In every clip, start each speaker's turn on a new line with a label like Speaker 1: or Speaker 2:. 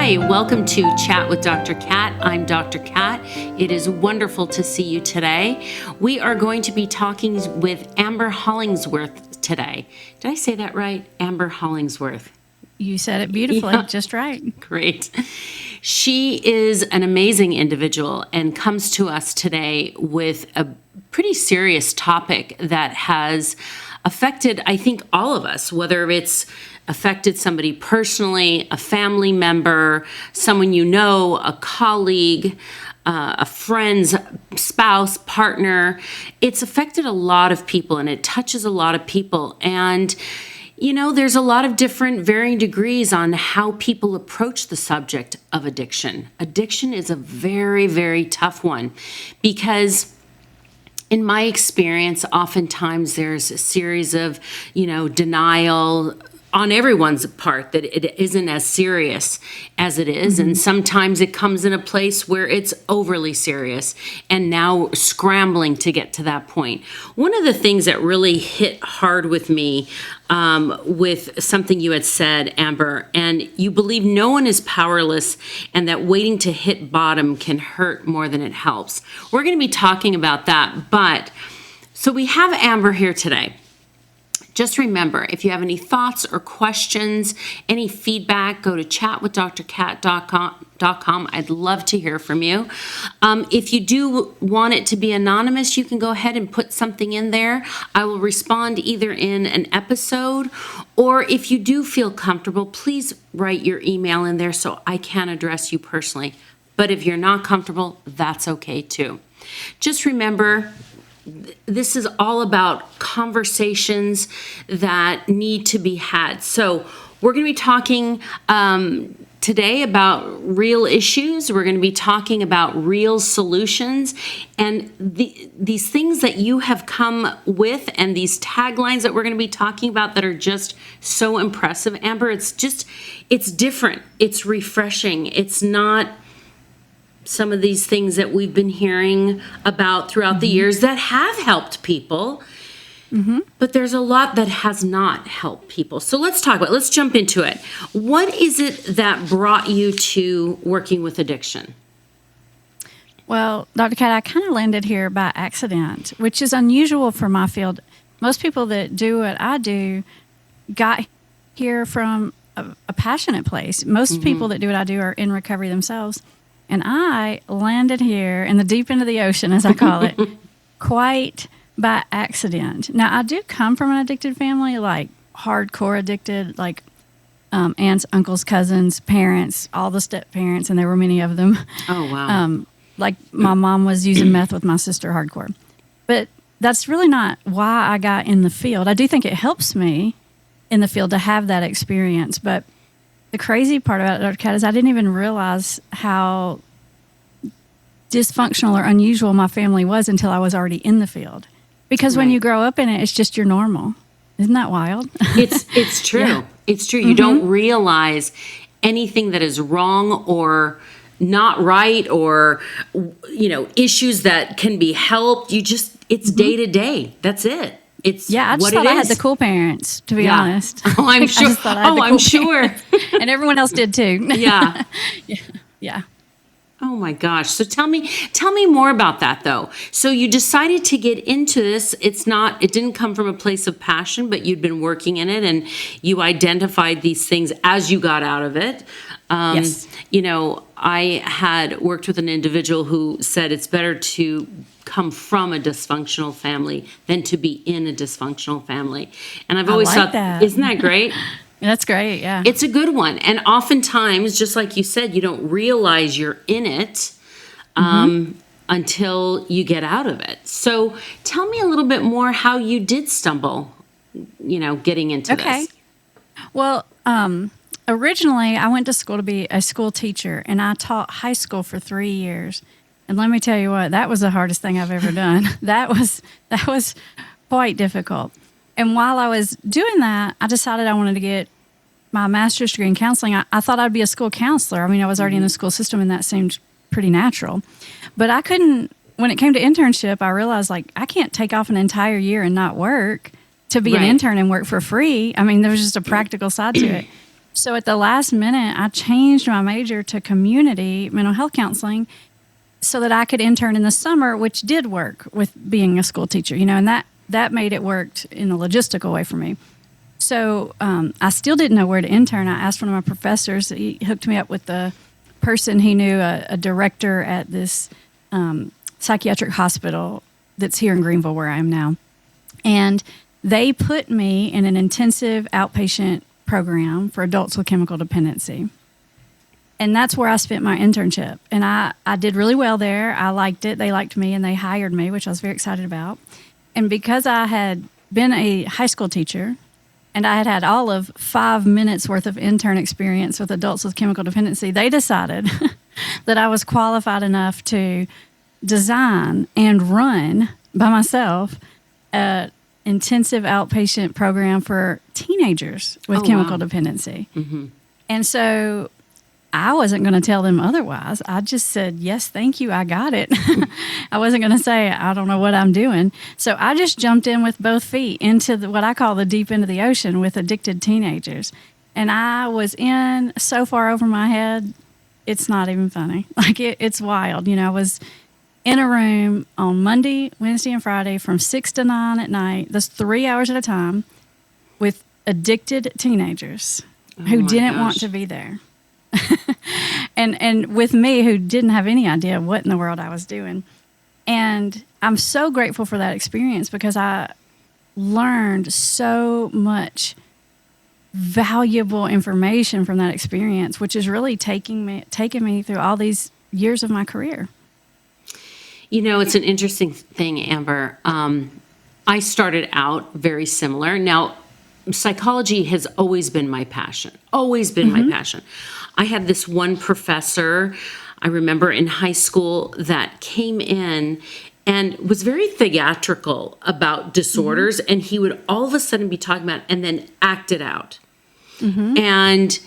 Speaker 1: Hi, welcome to Chat with Dr. Kat. I'm Dr. Kat. It is wonderful to see you today. We are going to be talking with Amber Hollingsworth today. Did I say that right? Amber Hollingsworth.
Speaker 2: You said it beautifully, just right.
Speaker 1: Great. She is an amazing individual and comes to us today with a pretty serious topic that has affected, I think, all of us, whether it's affected somebody personally, a family member, someone you know, a colleague, a friend's spouse, partner. It's affected a lot of people and it touches a lot of people. And you know, there's a lot of different varying degrees on how people approach the subject of addiction. Addiction is a very, very tough one because in my experience, oftentimes there's a series of, denial on everyone's part that it isn't as serious as it is. And sometimes it comes in a place where it's overly serious and now scrambling to get to that point. One of the things that really hit hard with me with something you had said, Amber, and you believe no one is powerless and that waiting to hit bottom can hurt more than it helps. We're going to be talking about that. But so we have Amber here today. Just remember, if you have any thoughts or questions, any feedback, go to chatwithdrkat.com. I'd love to hear from you. If you do want it to be anonymous, you can go ahead and put something in there. I will respond either in an episode, or if you do feel comfortable, please write your email in there so I can address you personally. But if you're not comfortable, that's okay too. Just remember, this is all about conversations that need to be had. So we're going to be talking today about real issues. We're going to be talking about real solutions and these things that you have come with and these taglines that we're going to be talking about that are just so impressive. Amber, it's different. It's refreshing. It's not some of these things that we've been hearing about throughout the years that have helped people, but there's a lot that has not helped people. So let's jump into it. What is it that brought you to working with addiction?
Speaker 2: Well, Dr. Kat, I kind of landed here by accident, which is unusual for my field. Most people that do what I do got here from a passionate place. Most people that do what I do are in recovery themselves. And I landed here in the deep end of the ocean, as I call it, quite by accident. Now, I do come from an addicted family, like hardcore addicted, like aunts, uncles, cousins, parents, all the step parents, and there were many of them.
Speaker 1: Oh, wow.
Speaker 2: Like my mom was using meth with my sister hardcore. But that's really not why I got in the field. I do think it helps me in the field to have that experience, but the crazy part about it, Dr. Kat, is I didn't even realize how dysfunctional or unusual my family was until I was already in the field. Because when you grow up in it, it's just your normal. Isn't that wild?
Speaker 1: It's true. Yeah. It's true. You don't realize anything that is wrong or not right or, issues that can be helped. It's day to day. That's it. It's
Speaker 2: I just thought I had the cool parents, to be honest.
Speaker 1: Oh, I'm sure. I'm sure.
Speaker 2: And everyone else did too.
Speaker 1: Yeah.
Speaker 2: Yeah.
Speaker 1: Oh my gosh. So tell me more about that though. So you decided to get into this. It didn't come from a place of passion, but you'd been working in it and you identified these things as you got out of it.
Speaker 2: Yes.
Speaker 1: I had worked with an individual who said it's better to come from a dysfunctional family than to be in a dysfunctional family. And I've always thought, isn't that great?
Speaker 2: That's great, yeah.
Speaker 1: It's a good one. And oftentimes, just like you said, you don't realize you're in it until you get out of it. So tell me a little bit more how you did stumble, getting into this.
Speaker 2: Well, originally, I went to school to be a school teacher, and I taught high school for 3 years. And let me tell you what, that was the hardest thing I've ever done. That was quite difficult. And while I was doing that, I decided I wanted to get my master's degree in counseling. I thought I'd be a school counselor. I mean, I was already in the school system, and that seemed pretty natural. But I couldn't, when it came to internship, I realized, I can't take off an entire year and not work to be an intern and work for free. I mean, there was just a practical side to it. So at the last minute, I changed my major to community mental health counseling so that I could intern in the summer, which did work with being a school teacher, and that made it worked in a logistical way for me. So I still didn't know where to intern. I asked one of my professors. He hooked me up with the person he knew, a director at this psychiatric hospital that's here in Greenville where I am now. And they put me in an intensive outpatient program for adults with chemical dependency. And that's where I spent my internship. And I did really well there. I liked it. They liked me, and they hired me, which I was very excited about. And because I had been a high school teacher and I had had all of 5 minutes worth of intern experience with adults with chemical dependency, they decided that I was qualified enough to design and run by myself an intensive outpatient program for teenagers with chemical dependency. Mm-hmm. And so I wasn't going to tell them otherwise. I just said, yes, thank you, I got it. I wasn't going to say, I don't know what I'm doing. So I just jumped in with both feet into what I call the deep end of the ocean with addicted teenagers. And I was in so far over my head, it's not even funny. Like, it's wild. I was in a room on Monday, Wednesday, and Friday from 6 to 9 at night. That's 3 hours at a time with addicted teenagers who didn't want to be there. and with me, who didn't have any idea what in the world I was doing. And I'm so grateful for that experience because I learned so much valuable information from that experience, which is really taking me through all these years of my career.
Speaker 1: It's an interesting thing, Amber. I started out very similar. Now, psychology has always been my passion, my passion. I had this one professor, I remember in high school, that came in and was very theatrical about disorders, and he would all of a sudden be talking about it and then act it out. And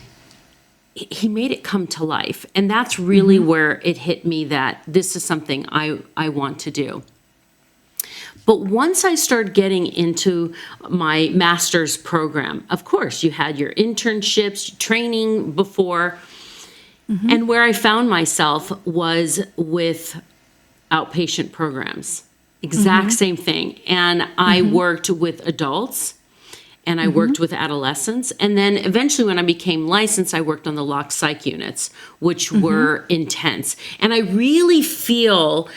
Speaker 1: he made it come to life. And that's really where it hit me that this is something I want to do. But once I started getting into my master's program, of course, you had your internships, training before. And where I found myself was with outpatient programs. Exact same thing. And I worked with adults and I worked with adolescents. And then eventually when I became licensed, I worked on the locked psych units, which were intense. And I really feel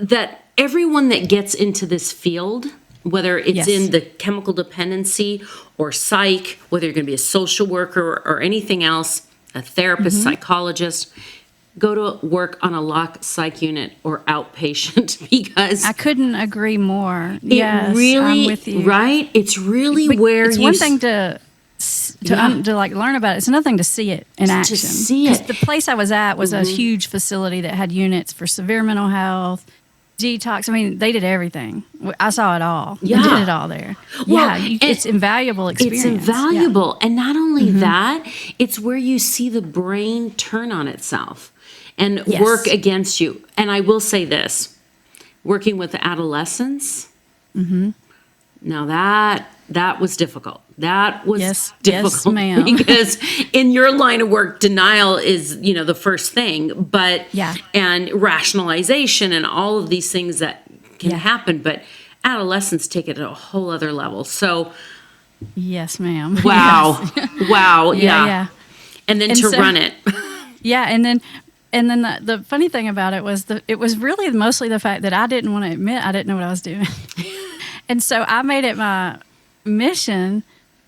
Speaker 1: that everyone that gets into this field, whether it's in the chemical dependency or psych, whether you're going to be a social worker or anything else, a therapist, psychologist, go to work on a locked psych unit or outpatient because
Speaker 2: I couldn't agree more.
Speaker 1: It really,
Speaker 2: I'm with you.
Speaker 1: Right? It's really
Speaker 2: it's one thing to like learn about it. It's another thing to see it in action.
Speaker 1: To see it.
Speaker 2: Because the place I was at was a huge facility that had units for severe mental health, detox. I mean, they did everything. I saw it all.
Speaker 1: Yeah.
Speaker 2: I did it all there.
Speaker 1: Well,
Speaker 2: it's invaluable experience.
Speaker 1: It's invaluable. Yeah. And not only that, it's where you see the brain turn on itself and work against you. And I will say this, working with adolescents, now that was difficult. That was difficult.
Speaker 2: Yes, ma'am.
Speaker 1: Because in your line of work, denial is, the first thing, but, and rationalization and all of these things that can happen, but adolescents take it to a whole other level. So,
Speaker 2: yes, ma'am.
Speaker 1: Wow.
Speaker 2: Yes.
Speaker 1: Wow. Yeah. And then run it.
Speaker 2: And then the funny thing about it was it was really mostly the fact that I didn't want to admit I didn't know what I was doing. And so I made it my mission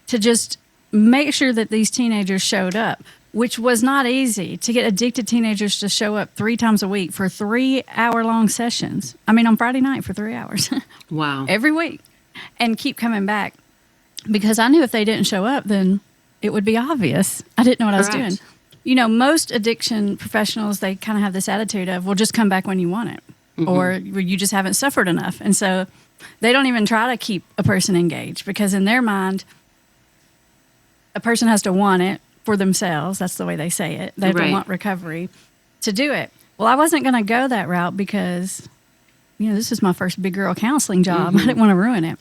Speaker 2: to just make sure that these teenagers showed up, which was not easy to get addicted teenagers to show up 3 times a week for 3-hour-long sessions. I mean, on Friday night for 3 hours.
Speaker 1: Wow.
Speaker 2: Every week. And keep coming back because I knew if they didn't show up, then it would be obvious. I didn't know what I was doing. Most addiction professionals, they kind of have this attitude of, well, just come back when you want it. Or you just haven't suffered enough. And so they don't even try to keep a person engaged because in their mind, a person has to want it for themselves. That's the way they say it. They have to want recovery to do it. Well, I wasn't going to go that route because, this is my first big girl counseling job. I didn't want to ruin it.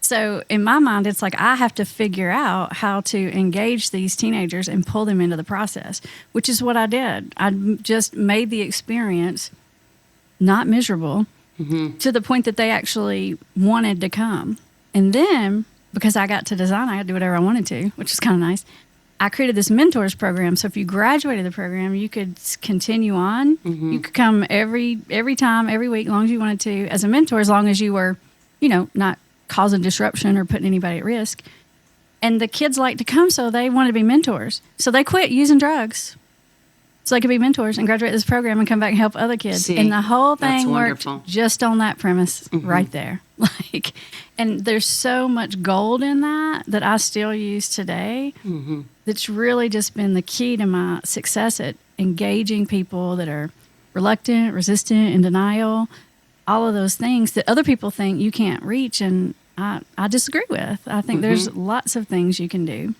Speaker 2: So in my mind, it's like I have to figure out how to engage these teenagers and pull them into the process, which is what I did. I just made the experience not miserable to the point that they actually wanted to come. And then, because I got to design, I got to do whatever I wanted to, which is kind of nice. I created this mentors program. So if you graduated the program, you could continue on. You could come every time, every week, as long as you wanted to, as a mentor, as long as you were, not causing disruption or putting anybody at risk. And the kids liked to come, so they wanted to be mentors. So they quit using drugs so they could be mentors and graduate this program and come back and help other kids.
Speaker 1: See,
Speaker 2: and the whole thing
Speaker 1: worked
Speaker 2: worked just on that premise right there. And there's so much gold in that I still use today. That's really just been the key to my success at engaging people that are reluctant, resistant, in denial, all of those things that other people think you can't reach. And I disagree with. I think there's lots of things you can do.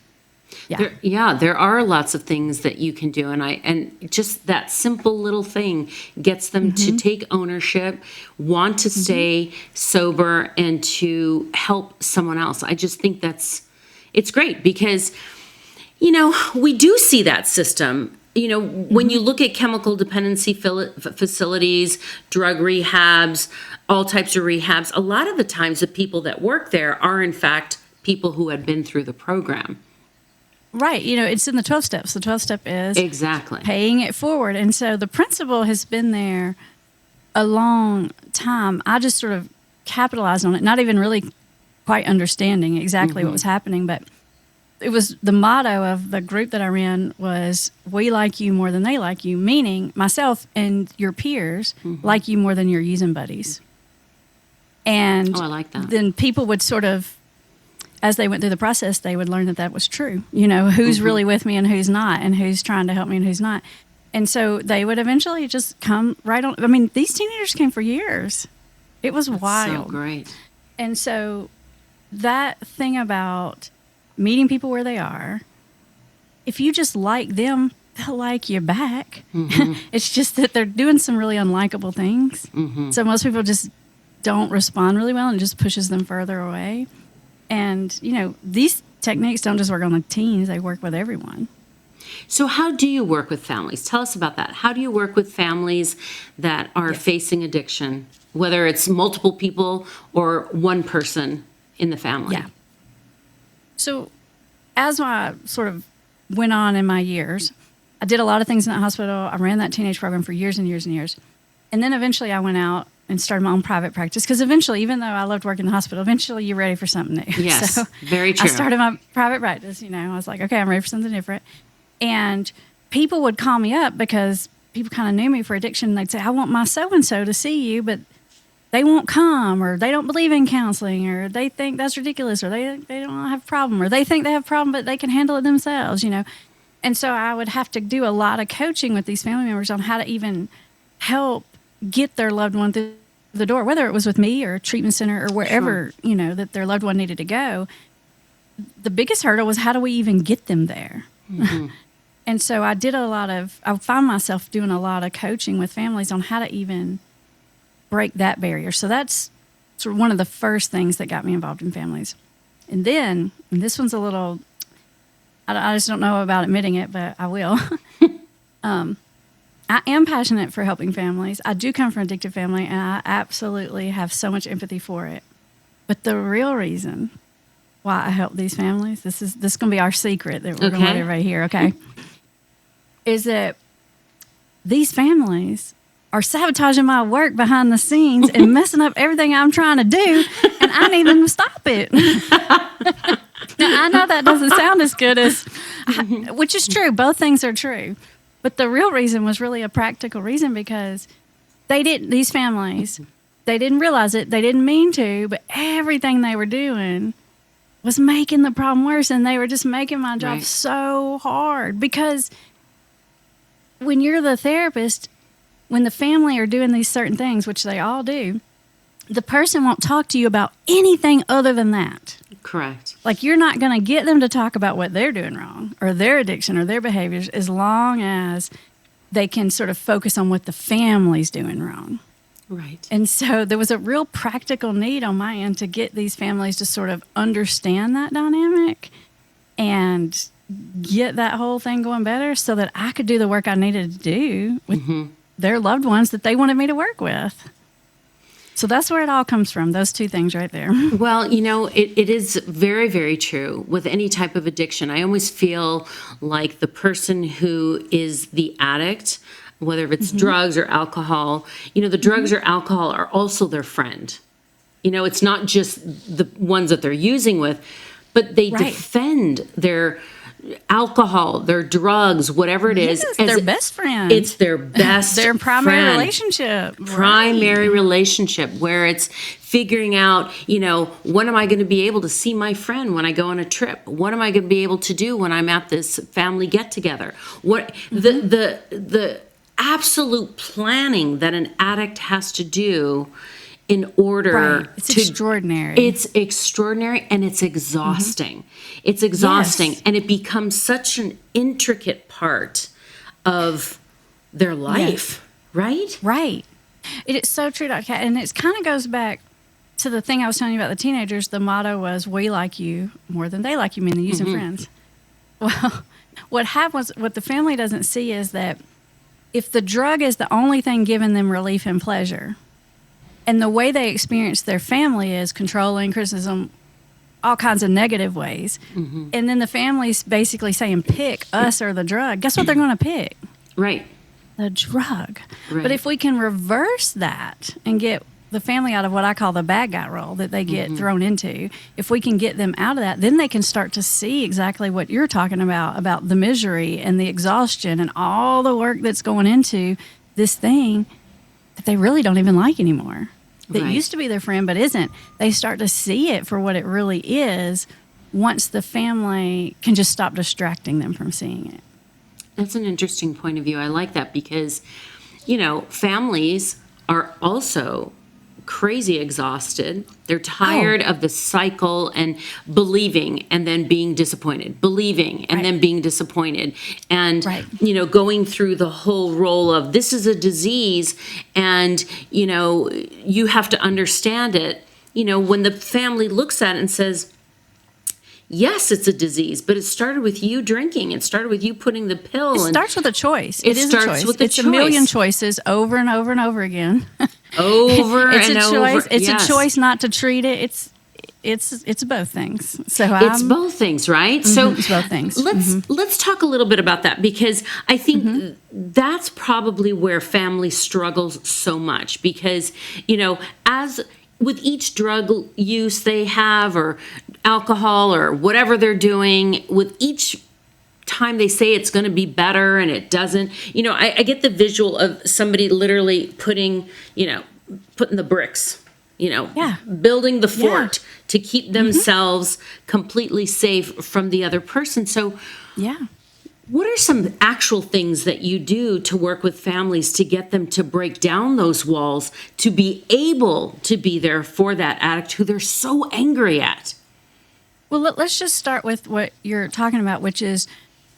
Speaker 1: There are lots of things that you can do, and just that simple little thing gets them to take ownership, want to stay sober, and to help someone else. I just think it's great because, we do see that system. When you look at chemical dependency facilities, drug rehabs, all types of rehabs, a lot of the times the people that work there are in fact people who had been through the program.
Speaker 2: Right. It's in the 12 steps. The 12 step is
Speaker 1: exactly
Speaker 2: paying it forward. And so the principle has been there a long time. I just sort of capitalized on it, not even really quite understanding exactly what was happening. But it was the motto of the group that I ran was, we like you more than they like you, meaning myself and your peers like you more than your using buddies. And
Speaker 1: I like that.
Speaker 2: Then people would sort of, as they went through the process, they would learn that was true. Who's really with me and who's not, and who's trying to help me and who's not. And so they would eventually just come right on. I mean, these teenagers came for years. It was wild.
Speaker 1: So great.
Speaker 2: And so that thing about meeting people where they are, if you just like them, they'll like you back. It's just that they're doing some really unlikable things. So most people just don't respond really well, and it just pushes them further away. And, these techniques don't just work on the teens, they work with everyone.
Speaker 1: So how do you work with families? Tell us about that. How do you work with families that are facing addiction, whether it's multiple people or one person in the family?
Speaker 2: Yeah. So as I sort of went on in my years, I did a lot of things in that hospital. I ran that teenage program for years and years and years. And then eventually I went out and started my own private practice. Because eventually, even though I loved working in the hospital, eventually you're ready for something new.
Speaker 1: Yes,
Speaker 2: so
Speaker 1: very true.
Speaker 2: I started my private practice. I was like, okay, I'm ready for something different. And people would call me up because people kind of knew me for addiction. They'd say, I want my so-and-so to see you, but they won't come, or they don't believe in counseling, or they think that's ridiculous, or they don't have a problem, or they think they have a problem, but they can handle it themselves, And so I would have to do a lot of coaching with these family members on how to even help get their loved one through the door, whether it was with me or a treatment center or wherever, that their loved one needed to go. The biggest hurdle was, how do we even get them there? And so I found myself doing a lot of coaching with families on how to even break that barrier. So that's sort of one of the first things that got me involved in families. And then, and this one's a little, I just don't know about admitting it, but I will. I am passionate for helping families. I do come from an addictive family, and I absolutely have so much empathy for it. But the real reason why I help these families, this is going to be our secret that we're going to let everybody hear, okay? Is that these families are sabotaging my work behind the scenes and messing up everything I'm trying to do, and I need them to stop it. Now, I know that doesn't sound as good as, which is true. Both things are true. But the real reason was really a practical reason, because these families, they didn't realize it, they didn't mean to, but everything they were doing was making the problem worse, and they were just making my job so hard. Because when you're the therapist, when the family are doing these certain things, which they all do, the person won't talk to you about anything other than that.
Speaker 1: Correct.
Speaker 2: Like, you're not going to get them to talk about what they're doing wrong or their addiction or their behaviors, as long as they can sort of focus on what the family's doing wrong.
Speaker 1: Right.
Speaker 2: And so there was a real practical need on my end to get these families to sort of understand that dynamic and get that whole thing going better so that I could do the work I needed to do with their loved ones that they wanted me to work with. So that's where it all comes from, those two things right there.
Speaker 1: Well, you know, it is very, very true with any type of addiction. I always feel like the person who is the addict, whether it's drugs or alcohol, you know, the drugs or alcohol are also their friend. You know, it's not just the ones that they're using with, but they defend their alcohol, their drugs, whatever it is.
Speaker 2: Yes, their best friend.
Speaker 1: It's their best
Speaker 2: their primary
Speaker 1: friend.
Speaker 2: relationship.
Speaker 1: Primary relationship, where it's figuring out, you know, when am I going to be able to see my friend when I go on a trip? What am I going to be able to do when I'm at this family get together? What the absolute planning that an addict has to do in order
Speaker 2: It's
Speaker 1: to
Speaker 2: extraordinary.
Speaker 1: It's extraordinary, and it's exhausting. It's exhausting,
Speaker 2: Yes.
Speaker 1: and it becomes such an intricate part of their life, right?
Speaker 2: Right. It is so true, Dr. Kat. And it kind of goes back to the thing I was telling you about the teenagers. The motto was, we like you more than they like you, meaning using friends. Well, what happens, what the family doesn't see is that if the drug is the only thing giving them relief and pleasure, and the way they experience their family is controlling, criticism, all kinds of negative ways, and then the family's basically saying, pick us or the drug, guess what they're going to pick?
Speaker 1: Right.
Speaker 2: The drug.
Speaker 1: Right.
Speaker 2: But if we can reverse that and get the family out of what I call the bad guy role that they get thrown into, if we can get them out of that, then they can start to see exactly what you're talking about the misery and the exhaustion and all the work that's going into this thing that they really don't even like anymore. That
Speaker 1: Right.
Speaker 2: used to be their friend but isn't. They start to see it for what it really is once the family can just stop distracting them from seeing it.
Speaker 1: That's an interesting point of view. I like that because, you know, families are also crazy exhausted. They're tired of the cycle and believing and then being disappointed, believing and then being disappointed. And, you know, going through the whole role of this is a disease and, you know, you have to understand it. You know, when the family looks at it and says, yes, it's a disease, but it started with you drinking. It started with you putting the pill.
Speaker 2: It starts with a choice. It is
Speaker 1: starts
Speaker 2: a choice.
Speaker 1: with a
Speaker 2: it's
Speaker 1: choice.
Speaker 2: a million choices over and over and over again.
Speaker 1: Over
Speaker 2: it's
Speaker 1: and
Speaker 2: a
Speaker 1: over.
Speaker 2: choice. It's
Speaker 1: Yes.
Speaker 2: a choice not to treat it. It's both things. So
Speaker 1: It's both things, right? So
Speaker 2: it's both things.
Speaker 1: Let's talk a little bit about that because I think that's probably where family struggles so much because, you know, as with each drug use they have or alcohol or whatever they're doing, with each time they say it's going to be better and it doesn't, you know, I get the visual of somebody literally putting the bricks, you know, building the fort to keep themselves completely safe from the other person. So what are some actual things that you do to work with families to get them to break down those walls, to be able to be there for that addict who they're so angry at?
Speaker 2: Well, let's just start with what you're talking about, which is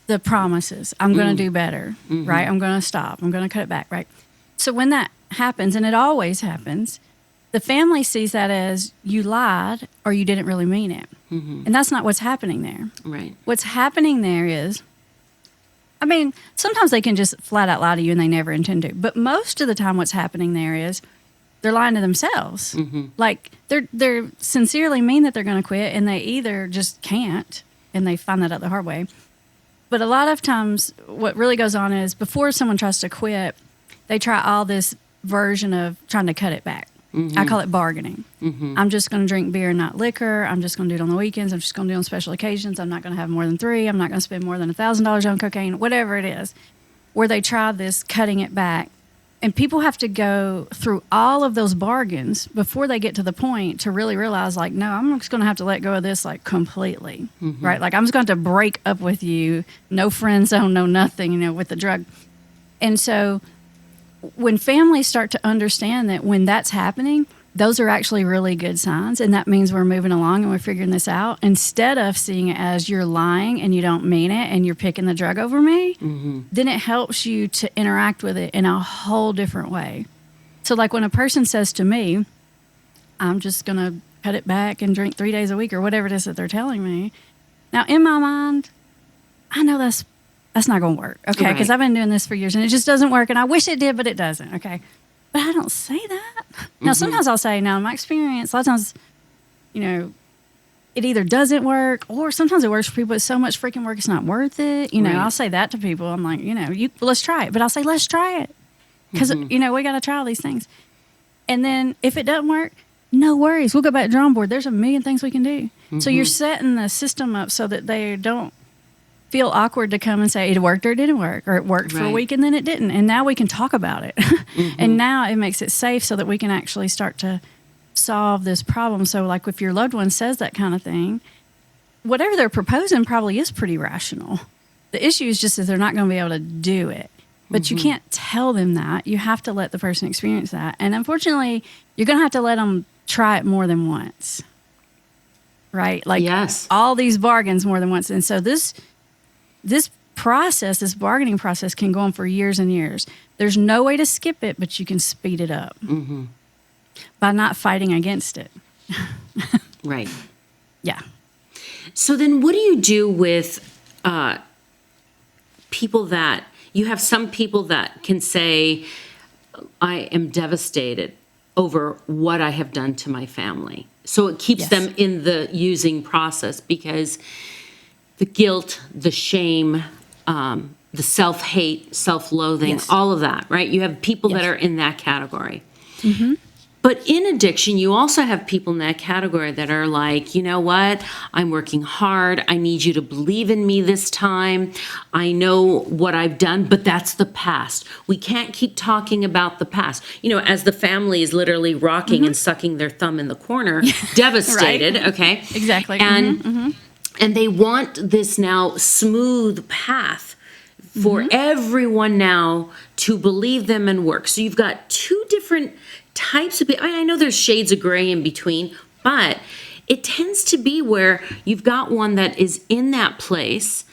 Speaker 2: the promises. I'm going to do better, right? I'm going to stop. I'm going to cut it back, right? So when that happens, and it always happens, the family sees that as you lied or you didn't really mean it. And that's not what's happening there.
Speaker 1: Right.
Speaker 2: What's happening there is, I mean, sometimes they can just flat out lie to you and they never intend to. But most of the time what's happening there is they're lying to themselves. Like they're sincerely mean that they're going to quit and they either just can't and they find that out the hard way. But a lot of times what really goes on is before someone tries to quit, they try all this version of trying to cut it back. I call it bargaining. I'm just going to drink beer and not liquor. I'm just going to do it on the weekends. I'm just going to do it on special occasions. I'm not going to have more than 3. I'm not going to spend more than $1,000 on cocaine, whatever it is, where they try this cutting it back. And people have to go through all of those bargains before they get to the point to really realize, like, no, I'm just going to have to let go of this, like, completely, right? Like, I'm just going to have to break up with you, no friend zone, no nothing, you know, with the drug. And so when families start to understand that when that's happening, those are actually really good signs. And that means we're moving along and we're figuring this out. Instead of seeing it as you're lying and you don't mean it and you're picking the drug over me, then it helps you to interact with it in a whole different way. So like when a person says to me, I'm just going to cut it back and drink 3 days a week or whatever it is that they're telling me. Now, in my mind, I know that's not going to work, okay? Because I've been doing this for years and it just doesn't work. And I wish it did, but it doesn't, okay? But I don't say that. Now, sometimes I'll say, now, in my experience, a lot of times, you know, it either doesn't work or sometimes it works for people. It's so much freaking work, it's not worth it. You know, I'll say that to people. I'm like, you know, let's try it. But I'll say, let's try it. Because, you know, we got to try all these things. And then if it doesn't work, no worries. We'll go back to the drawing board. There's a million things we can do. So you're setting the system up so that they don't feel awkward to come and say it worked or it didn't work, or it worked for a week and then it didn't. And now we can talk about it. And now it makes it safe so that we can actually start to solve this problem. So like if your loved one says that kind of thing, whatever they're proposing probably is pretty rational. The issue is just that they're not going to be able to do it. But you can't tell them that. You have to let the person experience that. And unfortunately, you're going to have to let them try it more than once. Right? Like all these bargains more than once. And so this process, this bargaining process can go on for years and years. There's no way to skip it, but you can speed it up by not fighting against it.
Speaker 1: Right.
Speaker 2: Yeah.
Speaker 1: So then what do you do with people that, you have some people that can say, I am devastated over what I have done to my family. So it keeps them in the using process because the guilt, the shame, the self-hate, self-loathing, all of that, right? You have people that are in that category. But in addiction, you also have people in that category that are like, you know what? I'm working hard. I need you to believe in me this time. I know what I've done, but that's the past. We can't keep talking about the past. You know, as the family is literally rocking and sucking their thumb in the corner, devastated, okay?
Speaker 2: Exactly.
Speaker 1: And they want this now smooth path for everyone now to believe them and work. So you've got two different types of people. I know there's shades of gray in between, but it tends to be where you've got one that is in that place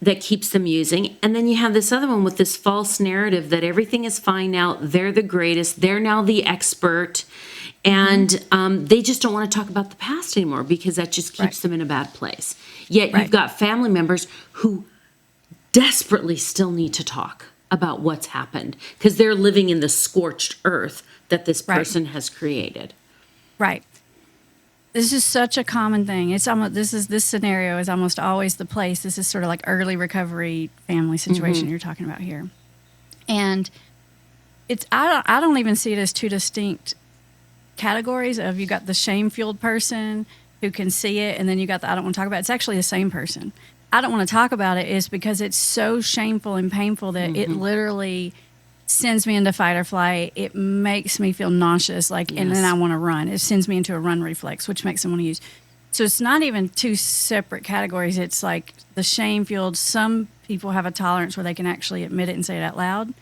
Speaker 1: that keeps them using, and then you have this other one with this false narrative that everything is fine now, they're the greatest, they're now the expert, and they just don't want to talk about the past anymore because that just keeps them in a bad place. Yet you've got family members who desperately still need to talk about what's happened because they're living in the scorched earth that this person has created. Right.
Speaker 2: This is such a common thing. It's almost this scenario is almost always the place. This is sort of like early recovery family situation you're talking about here. And it's I don't even see it as two distinct categories of you got the shame-fueled person who can see it, and then you got the I don't want to talk about it. It's actually the same person. I don't want to talk about it is because it's so shameful and painful that it literally sends me into fight or flight. It makes me feel nauseous, and then I want to run. It sends me into a run reflex, which makes me want to use. So it's not even two separate categories. It's like the shame-fueled. Some people have a tolerance where they can actually admit it and say it out loud,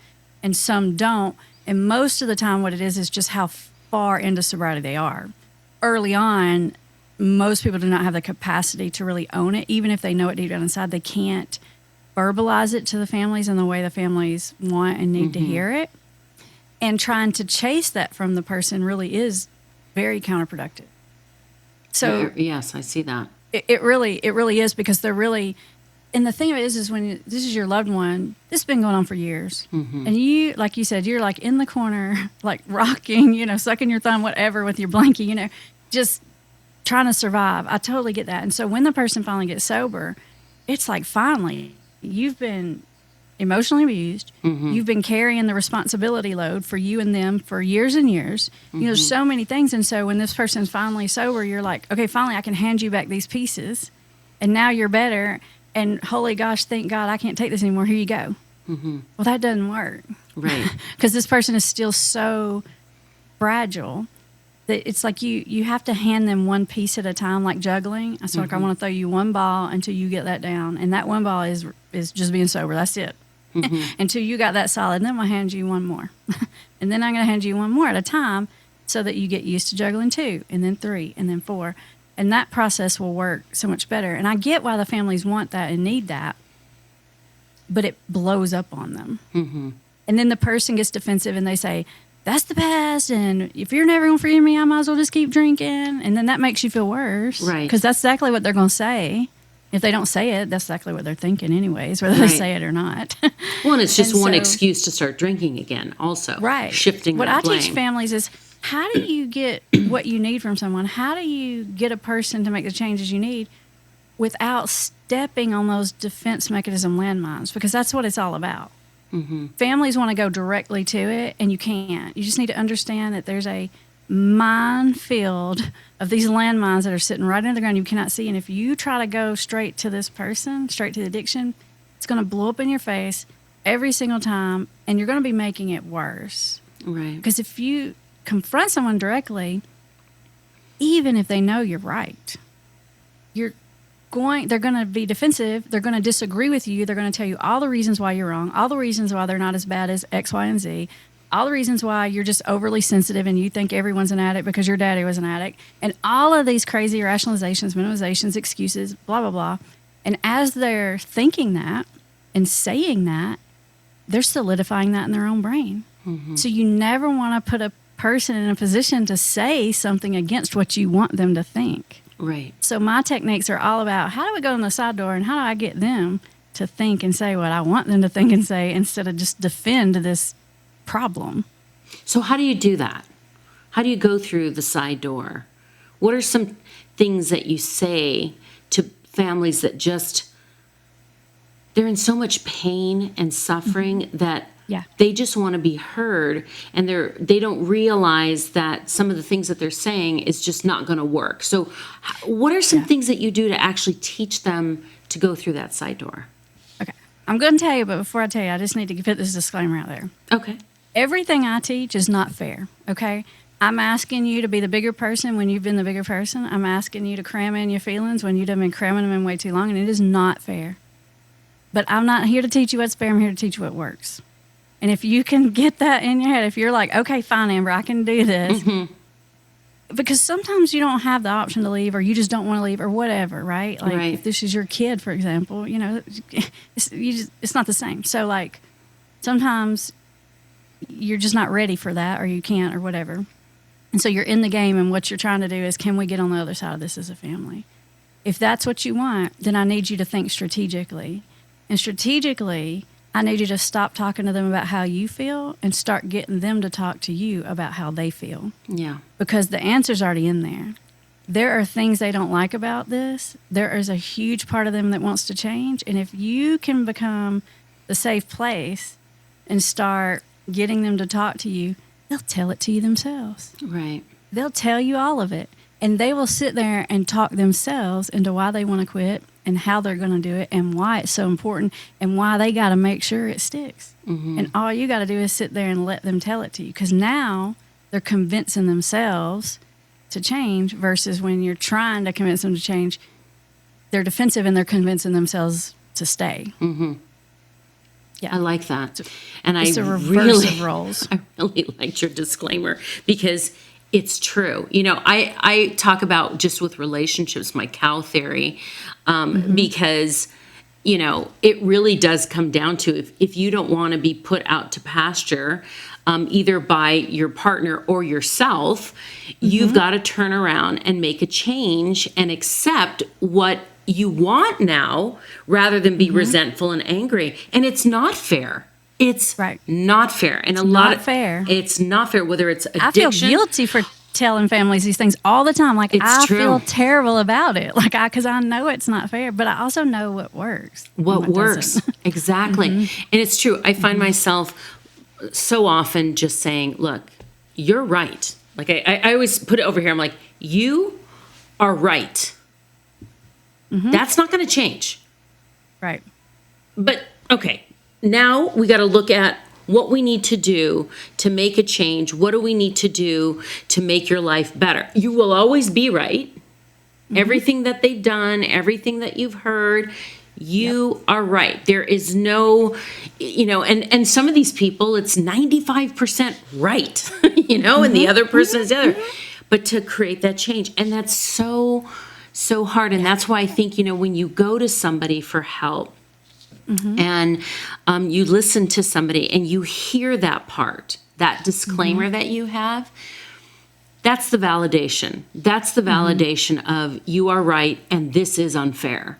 Speaker 2: and some don't. And most of the time what it is just how far into sobriety they are. Early on, most people do not have the capacity to really own it. Even if they know it deep down inside, they can't verbalize it to the families in the way the families want and need to hear it. And trying to chase that from the person really is very counterproductive. So
Speaker 1: yes, I see that.
Speaker 2: It really is because they're really, and the thing of it is when this is your loved one, this has been going on for years. And you, like you said, you're like in the corner, like rocking, sucking your thumb, whatever, with your blankie, just trying to survive. I totally get that. And so when the person finally gets sober, it's like finally, you've been emotionally abused. You've been carrying the responsibility load for you and them for years and years. There's so many things. And so when this person's finally sober, you're like, okay, finally I can hand you back these pieces. And now you're better. And holy gosh, thank God I can't take this anymore. Here you go. Well, that doesn't work.
Speaker 1: Right.
Speaker 2: Because this person is still so fragile that it's like you have to hand them one piece at a time, like juggling. I like I want to throw you one ball until you get that down, and that one ball is just being sober. That's it. Until you got that solid, and then I'll hand you one more, and then I'm going to hand you one more at a time, so that you get used to juggling 2, and then 3, and then 4, and that process will work so much better. And I get why the families want that and need that, but it blows up on them, and then the person gets defensive and they say, that's the past, and if you're never going to forgive me, I might as well just keep drinking. And then that makes you feel worse.
Speaker 1: Right.
Speaker 2: Because that's exactly what they're going to say. If they don't say it, that's exactly what they're thinking anyways, whether they say it or not.
Speaker 1: Well, and it's just one excuse to start drinking again also.
Speaker 2: Right.
Speaker 1: Shifting
Speaker 2: what
Speaker 1: that
Speaker 2: I
Speaker 1: blame.
Speaker 2: teach families is, how do you get what you need from someone? How do you get a person to make the changes you need without stepping on those defense mechanism landmines? Because that's what it's all about. Mm-hmm. Families want to go directly to it, and you can't. You just need to understand that there's a minefield of these landmines that are sitting right in the ground you cannot see. And if you try to go straight to this person, straight to the addiction, it's going to blow up in your face every single time, and you're going to be making it worse.
Speaker 1: Right.
Speaker 2: Because if you confront someone directly, even if they know you're right, they're going to be defensive. They're going to disagree with you. They're going to tell you all the reasons why you're wrong, all the reasons why they're not as bad as X, Y, and Z, all the reasons why you're just overly sensitive and you think everyone's an addict because your daddy was an addict, and all of these crazy rationalizations, minimizations, excuses, blah, blah, blah. And as they're thinking that and saying that, they're solidifying that in their own brain. Mm-hmm. So you never want to put a person in a position to say something against what you want them to think.
Speaker 1: Right.
Speaker 2: So my techniques are all about, how do we go in the side door and how do I get them to think and say what I want them to think and say instead of just defend this problem.
Speaker 1: So how do you do that? How do you go through the side door? What are some things that you say to families that just, they're in so much pain and suffering that they just want to be heard, and they don't realize that some of the things that they're saying is just not going to work. So what are some things that you do to actually teach them to go through that side door?
Speaker 2: Okay. I'm going to tell you, but before I tell you, I just need to put this disclaimer out there.
Speaker 1: Okay.
Speaker 2: Everything I teach is not fair, okay? I'm asking you to be the bigger person when you've been the bigger person. I'm asking you to cram in your feelings when you've been cramming them in way too long, and it is not fair. But I'm not here to teach you what's fair. I'm here to teach you what works. And if you can get that in your head, if you're like, okay, fine, Amber, I can do this. Mm-hmm. Because sometimes you don't have the option to leave, or you just don't want to leave, or whatever, right? Like if this is your kid, for example, it's not the same. So like sometimes you're just not ready for that, or you can't, or whatever. And so you're in the game, and what you're trying to do is, can we get on the other side of this as a family? If that's what you want, then I need you to think strategically. And strategically, I need you to stop talking to them about how you feel and start getting them to talk to you about how they feel. Yeah. Because the answer's already in there. There are things they don't like about this. There is a huge part of them that wants to change. And if you can become the safe place and start getting them to talk to you, they'll tell it to you themselves. Right. They'll tell you all of it. And they will sit there and talk themselves into why they want to quit and how they're going to do it and why it's so important and why they got to make sure it sticks. Mm-hmm. And all you got to do is sit there and let them tell it to you, because now they're convincing themselves to change versus when you're trying to convince them to change, they're defensive and they're convincing themselves to stay. Mm-hmm. Yeah.
Speaker 1: I like that. And
Speaker 2: it's a reverse of roles.
Speaker 1: I really liked your disclaimer, because it's true. I talk about, just with relationships, my cow theory, because, it really does come down to, if you don't want to be put out to pasture, either by your partner or yourself, you've got to turn around and make a change and accept what you want now, rather than be resentful and angry. And it's not fair. It's not fair. And it's not fair, whether it's addiction.
Speaker 2: I feel guilty for telling families these things all the time. Like, I feel terrible about it. Like, because I know it's not fair, but I also know what works.
Speaker 1: What works. Exactly. And it's true. I find myself so often just saying, look, you're right. Like, I always put it over here. I'm like, you are right. That's not going to change.
Speaker 2: Right.
Speaker 1: But, okay. Now we got to look at what we need to do to make a change. What do we need to do to make your life better? You will always be right. Everything that they've done, everything that you've heard, you are right. There is no, and some of these people, it's 95% right, and the other person is the other. But to create that change, and that's so hard. And that's why I think, when you go to somebody for help, and you listen to somebody and you hear that part, that disclaimer that you have, that's the validation. That's the validation of you are right and this is unfair.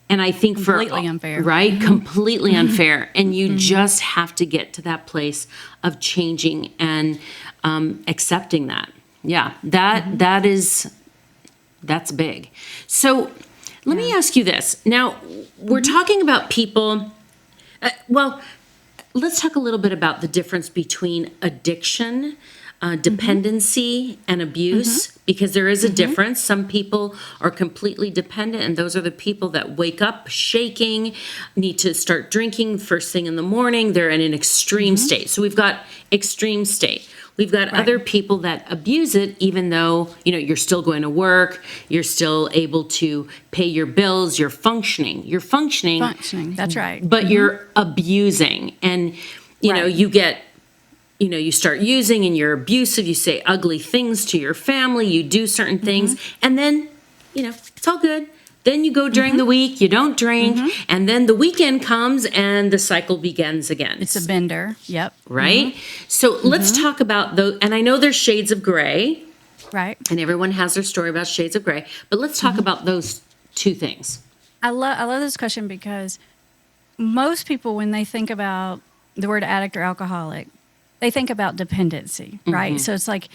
Speaker 1: And I think
Speaker 2: Completely unfair.
Speaker 1: Right? Completely unfair. And you just have to get to that place of changing and accepting that. Yeah, that's big. So let me ask you this. Now, we're talking about people, let's talk a little bit about the difference between addiction, dependency, and abuse, because there is a difference. Some people are completely dependent, and those are the people that wake up shaking, need to start drinking first thing in the morning. They're in an extreme state. So we've got extreme state. We've got other people that abuse it, even though, you're still going to work, you're still able to pay your bills, you're functioning.
Speaker 2: Functioning, that's right.
Speaker 1: But you're abusing. And, you get, you start using and you're abusive, you say ugly things to your family, you do certain things, and then, it's all good. Then you go during the week, you don't drink, and then the weekend comes and the cycle begins again.
Speaker 2: It's a bender. Yep.
Speaker 1: Right? So let's talk about those. And I know there's shades of gray.
Speaker 2: Right.
Speaker 1: And everyone has their story about shades of gray. But let's talk about those two things.
Speaker 2: I love this question because most people, when they think about the word addict or alcoholic, they think about dependency, right? So it's like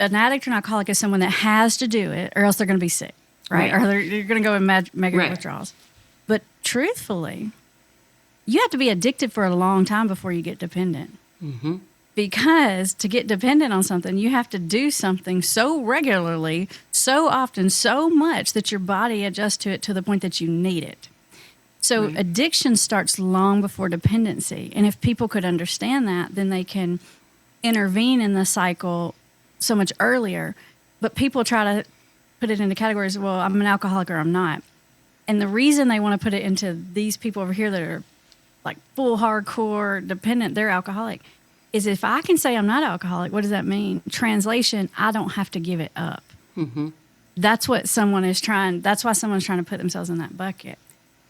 Speaker 2: an addict or an alcoholic is someone that has to do it or else they're going to be sick. Right? Or they're going to go in mega withdrawals. But truthfully, you have to be addicted for a long time before you get dependent. Because to get dependent on something, you have to do something so regularly, so often, so much that your body adjusts to it to the point that you need it. So addiction starts long before dependency. And if people could understand that, then they can intervene in the cycle so much earlier. But people try to put it into categories, well, I'm an alcoholic or I'm not. And the reason they want to put it into these people over here that are like full hardcore dependent, they're alcoholic, is if I can say I'm not alcoholic, what does that mean? Translation, I don't have to give it up. That's what that's why someone's trying to put themselves in that bucket.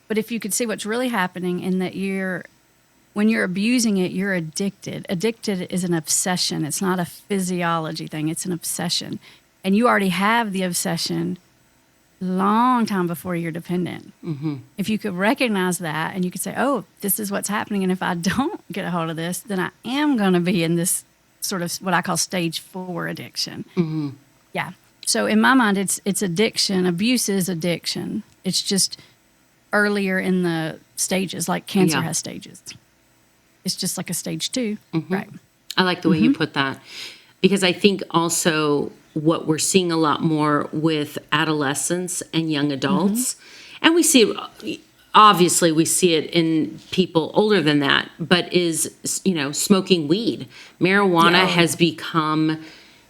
Speaker 2: But if you could see what's really happening in that when you're abusing it, you're addicted. Addicted is an obsession. It's not a physiology thing. It's an obsession. And you already have the obsession long time before you're dependent. If you could recognize that and you could say, oh, this is what's happening. And if I don't get a hold of this, then I am going to be in this sort of what I call stage 4 addiction. Yeah. So in my mind, it's addiction. Abuse is addiction. It's just earlier in the stages, like cancer has stages. It's just like a stage 2. Right.
Speaker 1: I like the way you put that, because I think also what we're seeing a lot more with adolescents and young adults, and we see it, obviously we see it in people older than that, but is, smoking weed. Marijuana has become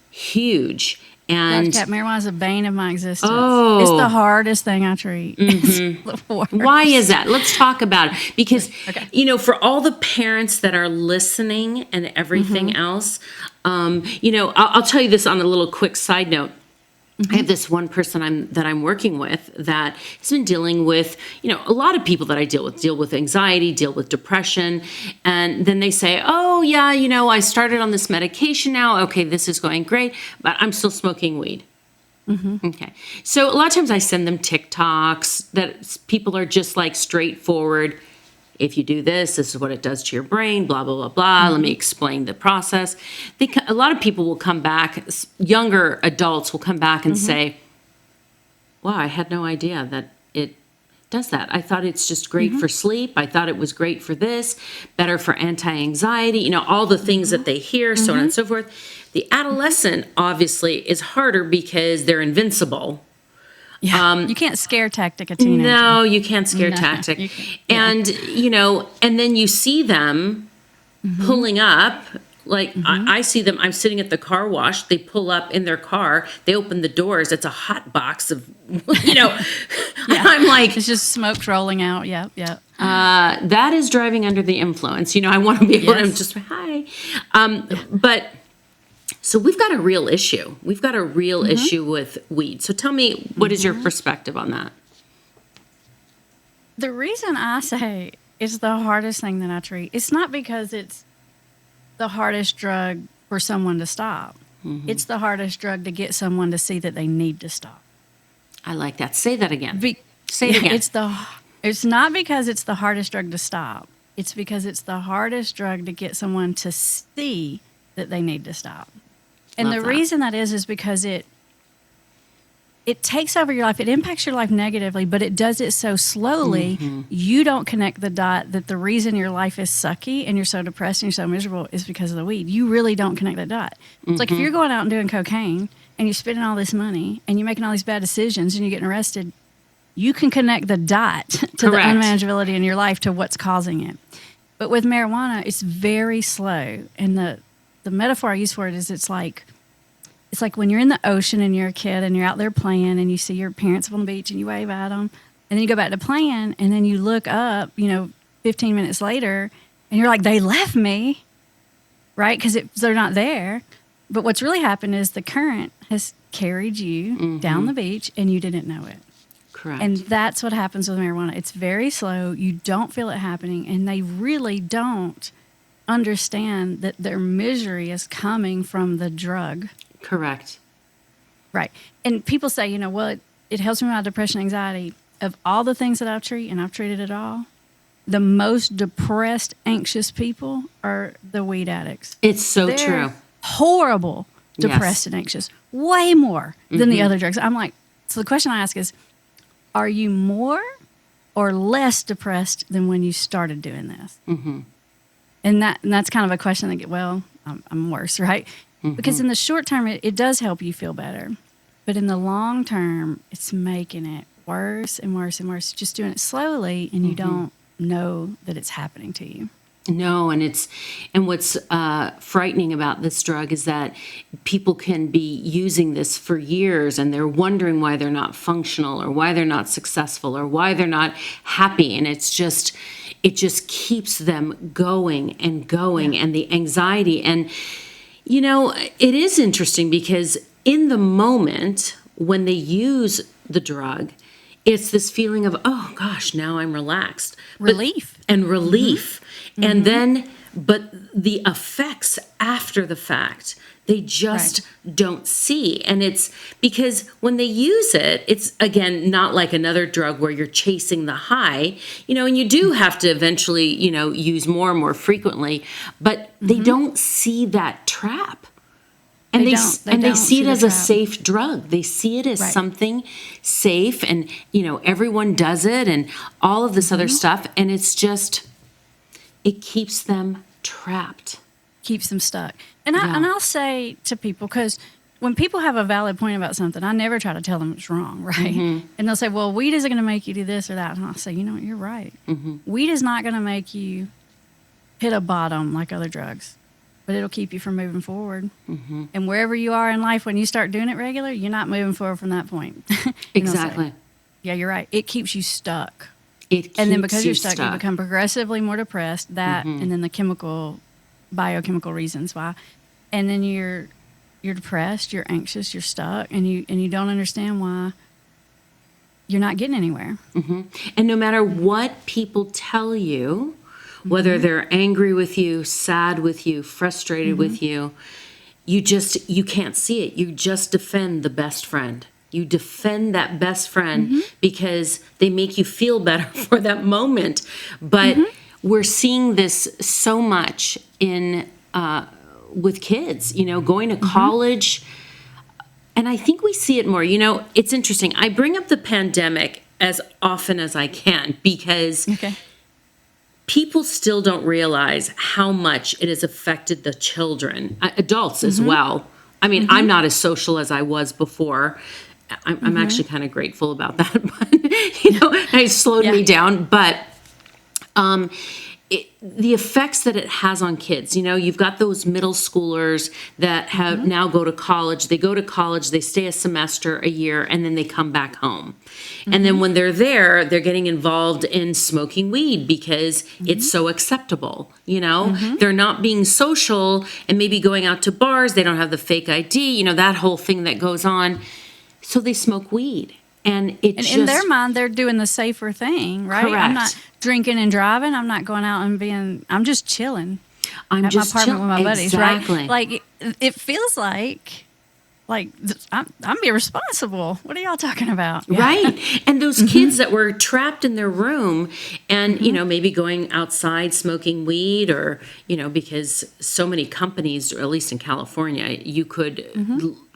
Speaker 1: huge. And
Speaker 2: marijuana is a bane of my existence. Oh, it's the hardest thing I treat.
Speaker 1: Why is that? Let's talk about it. Because, for all the parents that are listening and everything else, I'll tell you this on a little quick side note. I have this one person that I'm working with that has been dealing with, a lot of people that I deal with anxiety, deal with depression. And then they say, oh, yeah, I started on this medication now. Okay, this is going great, but I'm still smoking weed. Okay. So a lot of times I send them TikToks that people are just like straightforward. If you do this, this is what it does to your brain, blah, blah, blah, blah. Let me explain the process. A lot of people will come back, younger adults will come back and say, wow, I had no idea that it does that. I thought it's just great for sleep. I thought it was great for this, better for anti-anxiety, all the things that they hear, so on and so forth. The adolescent, obviously, is harder because they're invincible.
Speaker 2: Yeah, you can't scare tactic a teenager.
Speaker 1: No, you can't scare tactic. And, and then you see them pulling up. Like, I see them, I'm sitting at the car wash. They pull up in their car. They open the doors. It's a hot box of, I'm like.
Speaker 2: It's just smoke rolling out. Yeah.
Speaker 1: That is driving under the influence. I want to be able to just, hi. But. So we've got a real issue. We've got a real issue with weed. So tell me, what is your perspective on that?
Speaker 2: The reason I say it's the hardest thing that I treat, it's not because it's the hardest drug for someone to stop. It's the hardest drug to get someone to see that they need to stop.
Speaker 1: I like that. Say that again. Say it again.
Speaker 2: It's not because it's the hardest drug to stop. It's because it's the hardest drug to get someone to see that they need to stop. And the reason that is because it takes over your life. It impacts your life negatively, but it does it so slowly, you don't connect the dot that the reason your life is sucky and you're so depressed and you're so miserable is because of the weed. You really don't connect the dot. It's like if you're going out and doing cocaine and you're spending all this money and you're making all these bad decisions and you're getting arrested, you can connect the dot to the unmanageability in your life to what's causing it. But with marijuana, it's very slow. And the metaphor I use for it is it's like when you're in the ocean and you're a kid and you're out there playing and you see your parents on the beach and you wave at them. And then you go back to playing and then you look up, 15 minutes later and you're like, they left me, right? Because they're not there. But what's really happened is the current has carried you down the beach and you didn't know it.
Speaker 1: Correct.
Speaker 2: And that's what happens with marijuana. It's very slow. You don't feel it happening. And they really don't understand that their misery is coming from the drug.
Speaker 1: Correct.
Speaker 2: Right. And people say, it helps me with my depression, anxiety. Of all the things that I treat, and I've treated it all, the most depressed, anxious people are the weed addicts.
Speaker 1: It's so
Speaker 2: They're
Speaker 1: true.
Speaker 2: Horrible, depressed and anxious. Way more than the other drugs. I'm like, so the question I ask is, are you more or less depressed than when you started doing this? And that's kind of a question that I'm worse, right? Because in the short term, it does help you feel better. But in the long term, it's making it worse and worse and worse. Just doing it slowly, and you don't know that it's happening to you.
Speaker 1: No, and what's frightening about this drug is that people can be using this for years and they're wondering why they're not functional or why they're not successful or why they're not happy. And it just keeps them going and going, and the anxiety. And, it is interesting because in the moment when they use the drug, it's this feeling of, oh gosh, now I'm relaxed.
Speaker 2: Relief.
Speaker 1: And then, but the effects after the fact, they just don't see. And it's because when they use it, it's, again, not like another drug where you're chasing the high, and you do have to eventually, use more and more frequently, but they don't see that trap. And they see it as a safe drug. They see it as something safe, and, everyone does it and all of this other stuff. And it's just, it keeps them trapped.
Speaker 2: Keeps them stuck. And I'll say to people, because when people have a valid point about something, I never try to tell them it's wrong, right? And they'll say, well, weed isn't going to make you do this or that. And I'll say, what, you're right. Weed is not going to make you hit a bottom like other drugs, but it'll keep you from moving forward. And wherever you are in life, when you start doing it regular, you're not moving forward from that point.
Speaker 1: Exactly.
Speaker 2: Say, yeah, you're right. It keeps you stuck.
Speaker 1: And
Speaker 2: then because you're stuck, you become progressively more depressed. And then the biochemical reasons why. And then you're depressed, you're anxious, you're stuck, and you don't understand why you're not getting anywhere.
Speaker 1: And no matter what people tell you, whether they're angry with you, sad with you, frustrated with you, you can't see it. You just defend the best friend. You defend that best friend because they make you feel better for that moment. But we're seeing this so much with kids, going to college. And I think we see it more. It's interesting. I bring up the pandemic as often as I can because people still don't realize how much it has affected the children, adults as well. I mean, I'm not as social as I was before. I'm actually kind of grateful about that. But, it slowed me down. But the effects that it has on kids, you've got those middle schoolers that have now go to college. They go to college, they stay a semester, a year, and then they come back home. And then when they're there, they're getting involved in smoking weed because it's so acceptable. They're not being social and maybe going out to bars. They don't have the fake ID, that whole thing that goes on. So they smoke weed. And it
Speaker 2: And
Speaker 1: just,
Speaker 2: in their mind, they're doing the safer thing, right?
Speaker 1: Correct.
Speaker 2: I'm not drinking and driving. I'm not going out and I'm just chilling
Speaker 1: I'm
Speaker 2: at
Speaker 1: just
Speaker 2: my apartment with my buddies,
Speaker 1: exactly.
Speaker 2: right? Like, it feels like I'm irresponsible. What are y'all talking about? Yeah.
Speaker 1: Right. And those kids that were trapped in their room and, maybe going outside smoking weed or, because so many companies, or at least in California, you could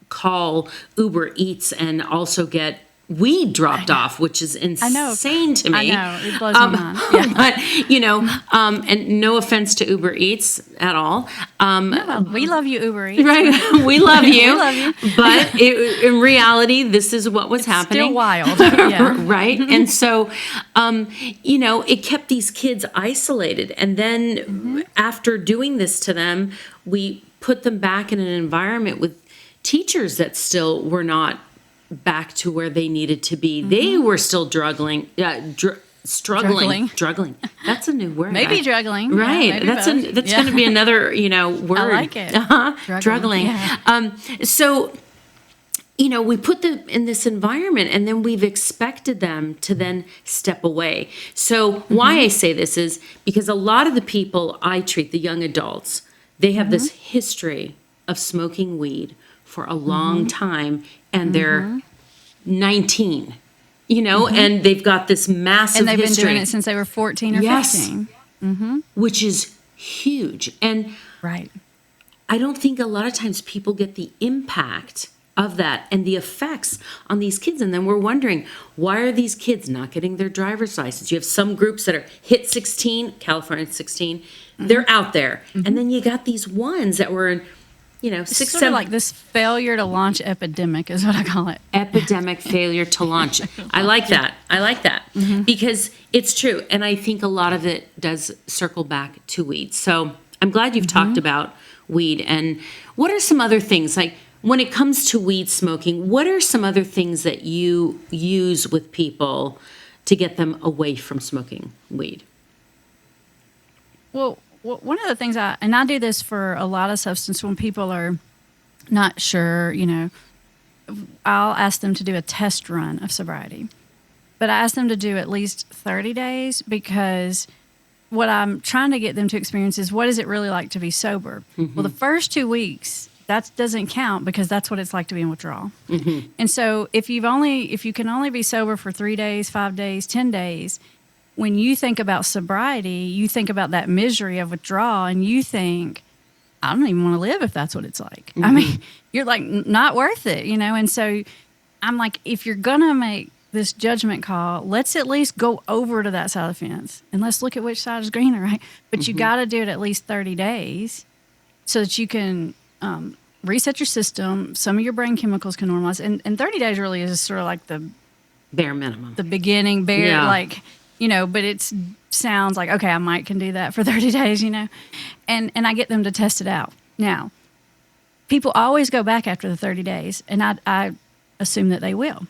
Speaker 1: call Uber Eats and also get weed dropped off, which is insane to me.
Speaker 2: I know. It blows my mind. Yeah.
Speaker 1: But, and no offense to Uber Eats at all.
Speaker 2: No, we love you, Uber Eats.
Speaker 1: Right. We love you.
Speaker 2: We love you.
Speaker 1: But in reality, this is what was happening.
Speaker 2: Still wild. Yeah.
Speaker 1: Right. And so, it kept these kids isolated. And then after doing this to them, we put them back in an environment with teachers that still were not back to where they needed to be. They were still struggling. That's a new word.
Speaker 2: Maybe struggling.
Speaker 1: Right.
Speaker 2: Yeah,
Speaker 1: that's going to be another, word.
Speaker 2: I like it.
Speaker 1: Struggling.
Speaker 2: Yeah.
Speaker 1: So, we put them in this environment and then we've expected them to then step away. So why I say this is because a lot of the people I treat, the young adults, they have this history of smoking weed for a long time and they're 19, and they've got this massive
Speaker 2: And they've
Speaker 1: history.
Speaker 2: been doing it since they were 14 or 15.
Speaker 1: Which is huge. And
Speaker 2: Right.
Speaker 1: I don't think a lot of times people get the impact of that and the effects on these kids. And then we're wondering, why are these kids not getting their driver's license? You have some groups that are hit 16, California 16, they're out there. And then you got these ones that were in,
Speaker 2: It's
Speaker 1: 6,
Speaker 2: sort
Speaker 1: 7.
Speaker 2: of like this failure to launch epidemic is what I call it.
Speaker 1: Epidemic failure to launch. I like that. Because it's true. And I think a lot of it does circle back to weed. So I'm glad you've talked about weed. And what are some other things, like when it comes to weed smoking, what are some other things that you use with people to get them away from smoking weed?
Speaker 2: Well, one of the things I do this for a lot of substance when people are not sure, I'll ask them to do a test run of sobriety. But I ask them to do at least 30 days because what I'm trying to get them to experience is what is it really like to be sober? Well, the first 2 weeks, that doesn't count because that's what it's like to be in withdrawal. And so if you can only be sober for 3 days, 5 days, 10 days, when you think about sobriety, you think about that misery of withdrawal and you think, I don't even want to live if that's what it's like. I mean, you're like, not worth it, And so I'm like, if you're going to make this judgment call, let's at least go over to that side of the fence and let's look at which side is greener, right? But you got to do it at least 30 days so that you can reset your system. Some of your brain chemicals can normalize. And 30 days really is sort of like the
Speaker 1: bare minimum,
Speaker 2: the beginning, but it sounds like, okay, I might can do that for 30 days, And I get them to test it out. Now, people always go back after the 30 days, and I assume that they will.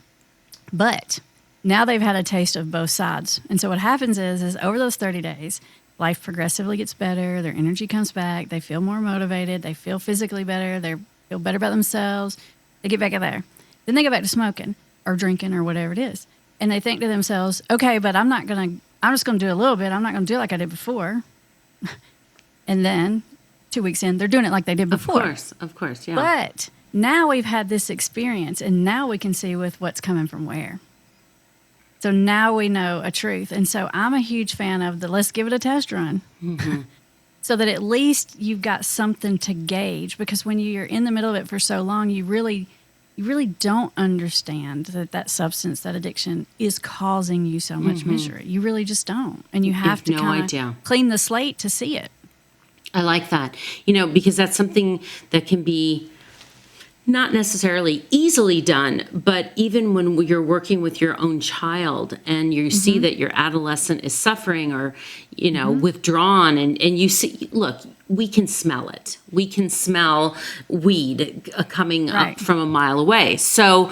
Speaker 2: But now they've had a taste of both sides. And so what happens is over those 30 days, life progressively gets better, their energy comes back, they feel more motivated, they feel physically better, they feel better about themselves, they get back in there. Then they go back to smoking or drinking or whatever it is. And they think to themselves, okay, but I'm just going to do a little bit. I'm not going to do it like I did before. And then 2 weeks in, they're doing it like they did before.
Speaker 1: Of course, yeah.
Speaker 2: But now we've had this experience, and now we can see with what's coming from where. So now we know a truth. And so I'm a huge fan of the let's give it a test run. So that at least you've got something to gauge. Because when you're in the middle of it for so long, you really don't understand that substance, that addiction is causing you so much misery. You really just don't. And you have to kind of clean the slate to see it.
Speaker 1: I like that, because that's something that can be not necessarily easily done, but even when you're working with your own child and you see that your adolescent is suffering or, withdrawn and you see, look, we can smell it. We can smell weed coming up from a mile away. So,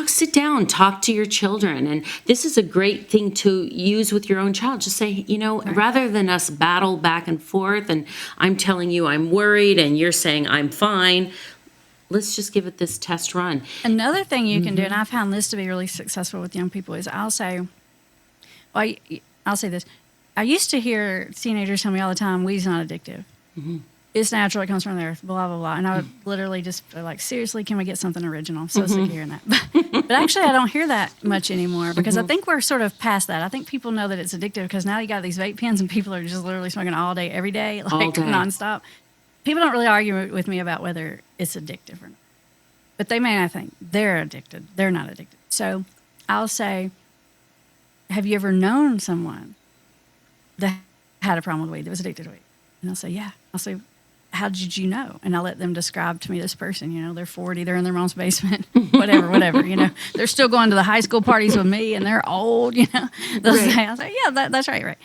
Speaker 1: sit down, talk to your children. And this is a great thing to use with your own child. Just say, rather than us battle back and forth and I'm telling you I'm worried and you're saying I'm fine, let's just give it this test run.
Speaker 2: Another thing you can do, and I've found this to be really successful with young people, is I'll say this. I used to hear teenagers tell me all the time, weed's not addictive. It's natural, it comes from the earth, blah, blah, blah. And I would literally just be like, seriously, can we get something original? I'm so sick of hearing that. But actually, I don't hear that much anymore because I think we're sort of past that. I think people know that it's addictive because now you got these vape pens and people are just literally smoking all day, every day, like nonstop. People don't really argue with me about whether it's addictive or not. But they may not think they're addicted. They're not addicted. So I'll say, have you ever known someone that had a problem with weed, that was addicted to weed? And they'll say, yeah. I'll say, how did you know? And I'll let them describe to me this person. You know, they're 40, they're in their mom's basement, whatever, you know. They're still going to the high school parties with me and they're old, you know. They'll say, I'll say, yeah, that's right.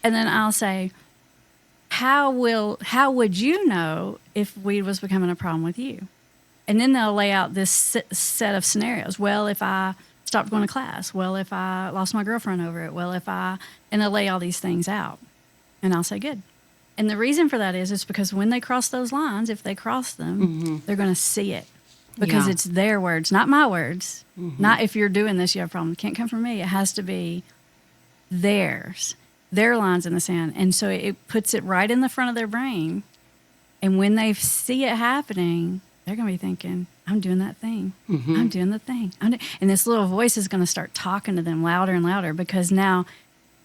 Speaker 2: And then I'll say, how would you know if weed was becoming a problem with you? And then they'll lay out this set of scenarios. Well, if I stopped going to class. Well, if I lost my girlfriend over it. Well, and they'll lay all these things out. And I'll say, good. And the reason for that is because when they cross those lines, if they cross them, they're going to see it because it's their words, not my words. Not if you're doing this, you have a problem. It can't come from me. It has to be theirs, their lines in the sand. And so it puts it right in the front of their brain. And when they see it happening, they're going to be thinking, I'm doing that thing. I'm doing the thing. And this little voice is going to start talking to them louder and louder because now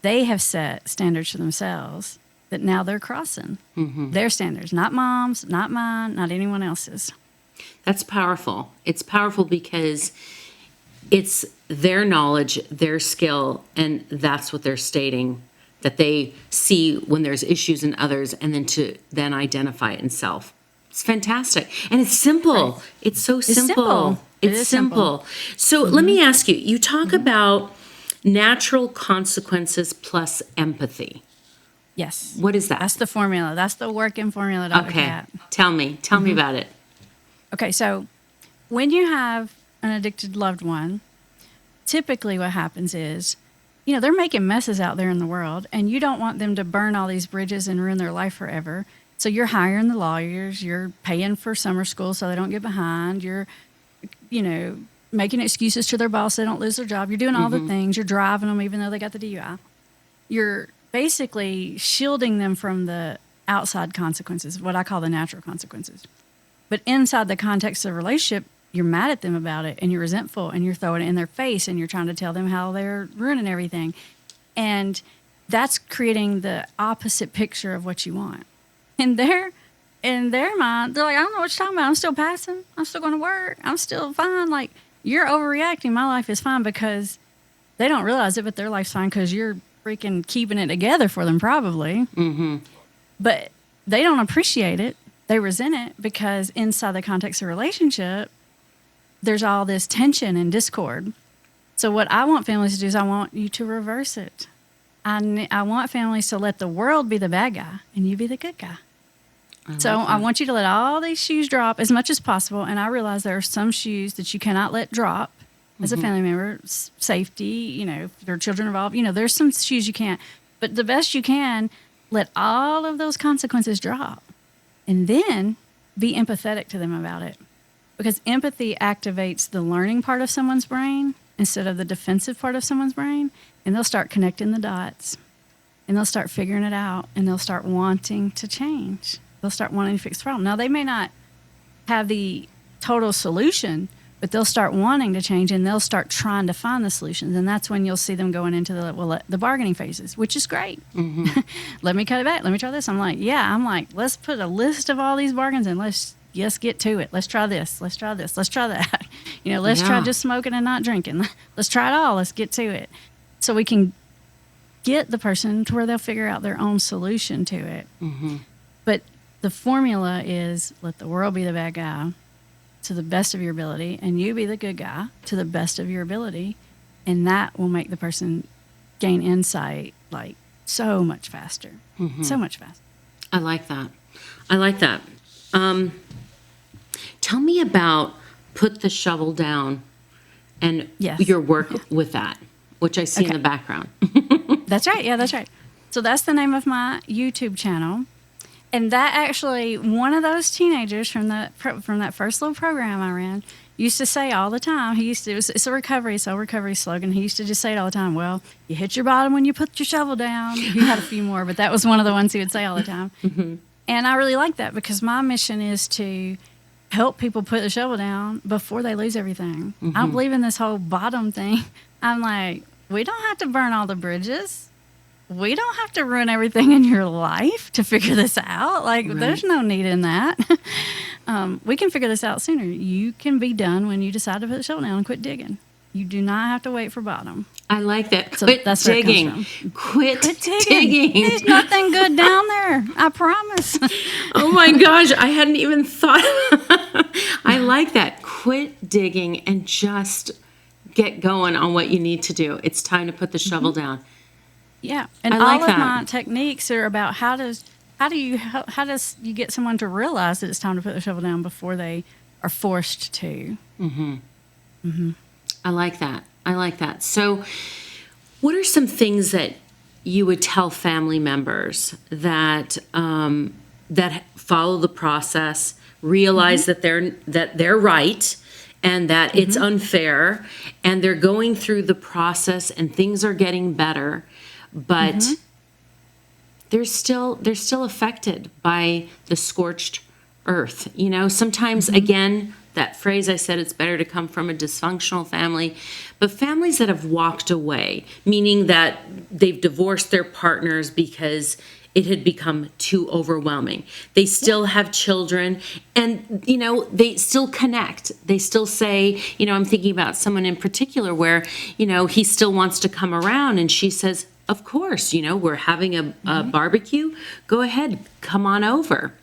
Speaker 2: they have set standards for themselves that now they're crossing their standards, not mom's, not mine, not anyone else's.
Speaker 1: That's powerful. It's powerful because it's their knowledge, their skill, and that's what they're stating, that they see when there's issues in others and then to then identify it in self. It's fantastic. And it's simple. Right. It's so simple. It's simple. So let me ask you, you talk about natural consequences plus empathy.
Speaker 2: Yes.
Speaker 1: What is that?
Speaker 2: That's the formula. That's the working formula. Dr.
Speaker 1: Okay.
Speaker 2: Kat.
Speaker 1: Tell me about it.
Speaker 2: Okay. So when you have an addicted loved one, typically what happens is, you know, they're making messes out there in the world and you don't want them to burn all these bridges and ruin their life forever. So you're hiring the lawyers, you're paying for summer school so they don't get behind, you're, you know, making excuses to their boss so they don't lose their job. You're doing all the things. You're driving them even though they got the DUI. You're basically shielding them from the outside consequences, what I call the natural consequences. But inside the context of a relationship, you're mad at them about it and you're resentful and you're throwing it in their face and you're trying to tell them how they're ruining everything. And that's creating the opposite picture of what you want. In their mind, they're like, I don't know what you're talking about. I'm still passing. I'm still going to work. I'm still fine. Like, you're overreacting. My life is fine because they don't realize it, but their life's fine because you're freaking keeping it together for them probably. But they don't appreciate it. They resent it because inside the context of a relationship, there's all this tension and discord. So what I want families to do is I want you to reverse it. I want families to let the world be the bad guy and you be the good guy. I want you to let all these shoes drop as much as possible. And I realize there are some shoes that you cannot let drop as a family member. Safety, you know, if there are children involved, you know, there's some shoes you can't. But the best you can, let all of those consequences drop. And then be empathetic to them about it. Because empathy activates the learning part of someone's brain instead of the defensive part of someone's brain. And they'll start connecting the dots. And they'll start figuring it out. And they'll start wanting to change. They'll start wanting to fix the problem. Now, they may not have the total solution, but they'll start wanting to change and they'll start trying to find the solutions. And that's when you'll see them going into the bargaining phases, which is great. Let me cut it back. Let me try this. I'm like, let's put a list of all these bargains and let's get to it. Let's try this. Let's try this. Let's try that. You know, let's try just smoking and not drinking. Let's try it all. Let's get to it. So we can get the person to where they'll figure out their own solution to it. But the formula is let the world be the bad guy to the best of your ability, and you be the good guy to the best of your ability, and that will make the person gain insight like so much faster. So much faster.
Speaker 1: I like that. Tell me about put the shovel down and your work with that, which I see in the background.
Speaker 2: That's right. Yeah, that's right. So that's the name of my YouTube channel. And that actually, one of those teenagers from that first little program I ran used to say all the time. It's a recovery slogan. He used to just say it all the time. Well, you hit your bottom when you put your shovel down. He had a few more, but that was one of the ones he would say all the time. Mm-hmm. And I really like that because my mission is to help people put the shovel down before they lose everything. Mm-hmm. I don't believe in this whole bottom thing. I'm like, we don't have to burn all the bridges. We don't have to ruin everything in your life to figure this out. Like, there's no need in that. We can figure this out sooner. You can be done when you decide to put the shovel down and quit digging. You do not have to wait for bottom.
Speaker 1: I like that.
Speaker 2: So
Speaker 1: quit
Speaker 2: that's
Speaker 1: digging. Quit digging.
Speaker 2: There's nothing good down there. I promise.
Speaker 1: Oh my gosh, I hadn't even thought. I like that. Quit digging and just get going on what you need to do. It's time to put the shovel down.
Speaker 2: Yeah, and all of my techniques are about how does you get someone to realize that it's time to put the shovel down before they are forced to. Mm-hmm.
Speaker 1: Mm-hmm. I like that. So, what are some things that you would tell family members that that follow the process, realize that they're right, and that it's unfair, and they're going through the process, and things are getting better, but they're still affected by the scorched earth. You know, sometimes again, that phrase I said, it's better to come from a dysfunctional family, but families that have walked away, meaning that they've divorced their partners because it had become too overwhelming. They still have children, and, you know, they still connect. They still say, you know, I'm thinking about someone in particular where, you know, he still wants to come around, and she says, of course, you know, we're having a barbecue. Go ahead, come on over.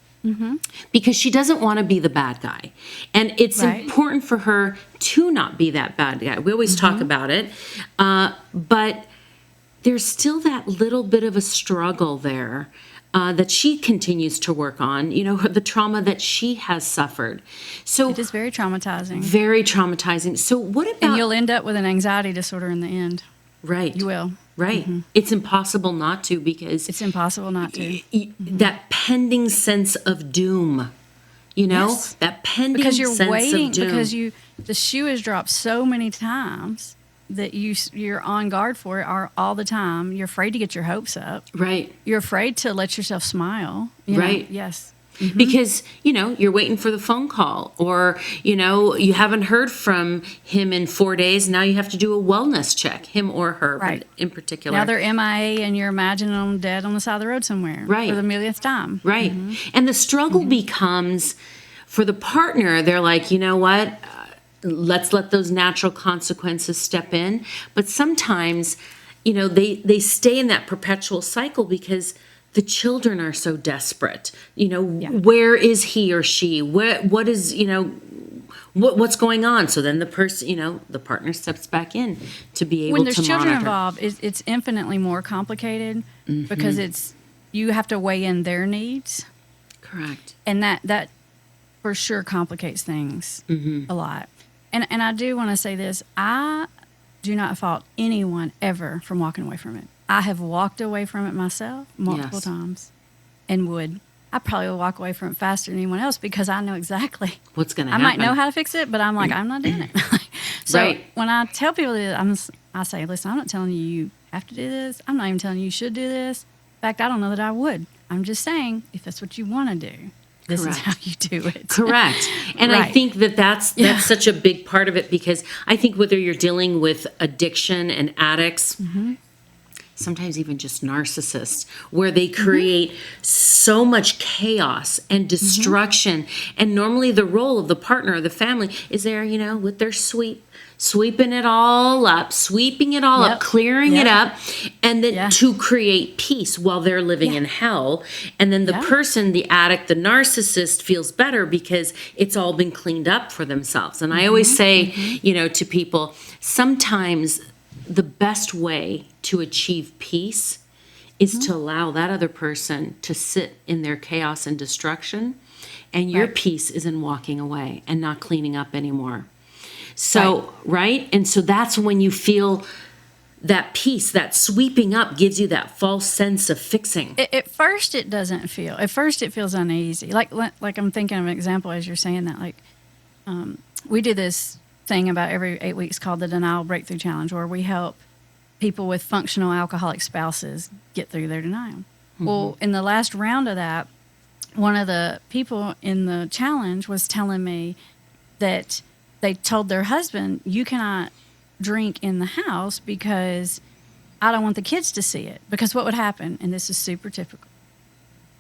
Speaker 1: Because she doesn't want to be the bad guy. And it's important for her to not be that bad guy. We always talk about it. But there's still that little bit of a struggle there that she continues to work on, you know, the trauma that she has suffered. So
Speaker 2: it is very traumatizing.
Speaker 1: Very traumatizing. So what about...
Speaker 2: And you'll end up with an anxiety disorder in the end.
Speaker 1: Right.
Speaker 2: You will.
Speaker 1: Right. It's impossible not to, because...
Speaker 2: It's impossible not to.
Speaker 1: That pending sense of doom, you know? That pending
Speaker 2: because you're
Speaker 1: sense
Speaker 2: waiting,
Speaker 1: of doom.
Speaker 2: Because the shoe has dropped so many times that you're on guard for it all the time. You're afraid to get your hopes up.
Speaker 1: Right.
Speaker 2: You're afraid to let yourself smile. You know? Yes.
Speaker 1: Because, you know, you're waiting for the phone call, or, you know, you haven't heard from him in 4 days. Now you have to do a wellness check, him or her, but in particular.
Speaker 2: Now they're MIA and you're imagining them dead on the side of the road somewhere.
Speaker 1: Right.
Speaker 2: For the millionth time.
Speaker 1: Right. And the struggle becomes, for the partner, they're like, you know what? Let's let those natural consequences step in. But sometimes, you know, they stay in that perpetual cycle because the children are so desperate. You know, where is he or she? What is, you know, what's going on? So then the person, you know, the partner steps back in to be able to monitor.
Speaker 2: When there's children involved, it's infinitely more complicated because you have to weigh in their needs.
Speaker 1: Correct.
Speaker 2: And that for sure complicates things a lot. And I do want to say this. I do not fault anyone ever from walking away from it. I have walked away from it myself multiple times, and I probably will walk away from it faster than anyone else because I know exactly
Speaker 1: what's going to happen.
Speaker 2: I might know how to fix it, but I'm like, I'm not doing it. So when I tell people this, I say, listen, I'm not telling you have to do this. I'm not even telling you should do this. In fact, I don't know that I would. I'm just saying, if that's what you want to do, this is how you do it.
Speaker 1: Correct. And I think that's such a big part of it, because I think whether you're dealing with addiction and addicts, sometimes even just narcissists, where they create so much chaos and destruction. And normally the role of the partner or the family is there, you know, with their sweeping it all up, clearing it up, and then to create peace while they're living in hell. And then the person, the addict, the narcissist, feels better because it's all been cleaned up for themselves. And I always say, you know, to people, sometimes the best way to achieve peace is to allow that other person to sit in their chaos and destruction, and your peace is in walking away and not cleaning up anymore. So, and so that's when you feel that piece, that sweeping up gives you that false sense of fixing.
Speaker 2: At first, it doesn't feel. At first, it feels uneasy. Like I'm thinking of an example as you're saying that. Like, we do this thing about every 8 weeks called the Denial Breakthrough Challenge, where we help people with functional alcoholic spouses get through their denial. Mm-hmm. Well, in the last round of that, one of the people in the challenge was telling me that they told their husband, "You cannot drink in the house because I don't want the kids to see it." Because what would happen, and this is super typical,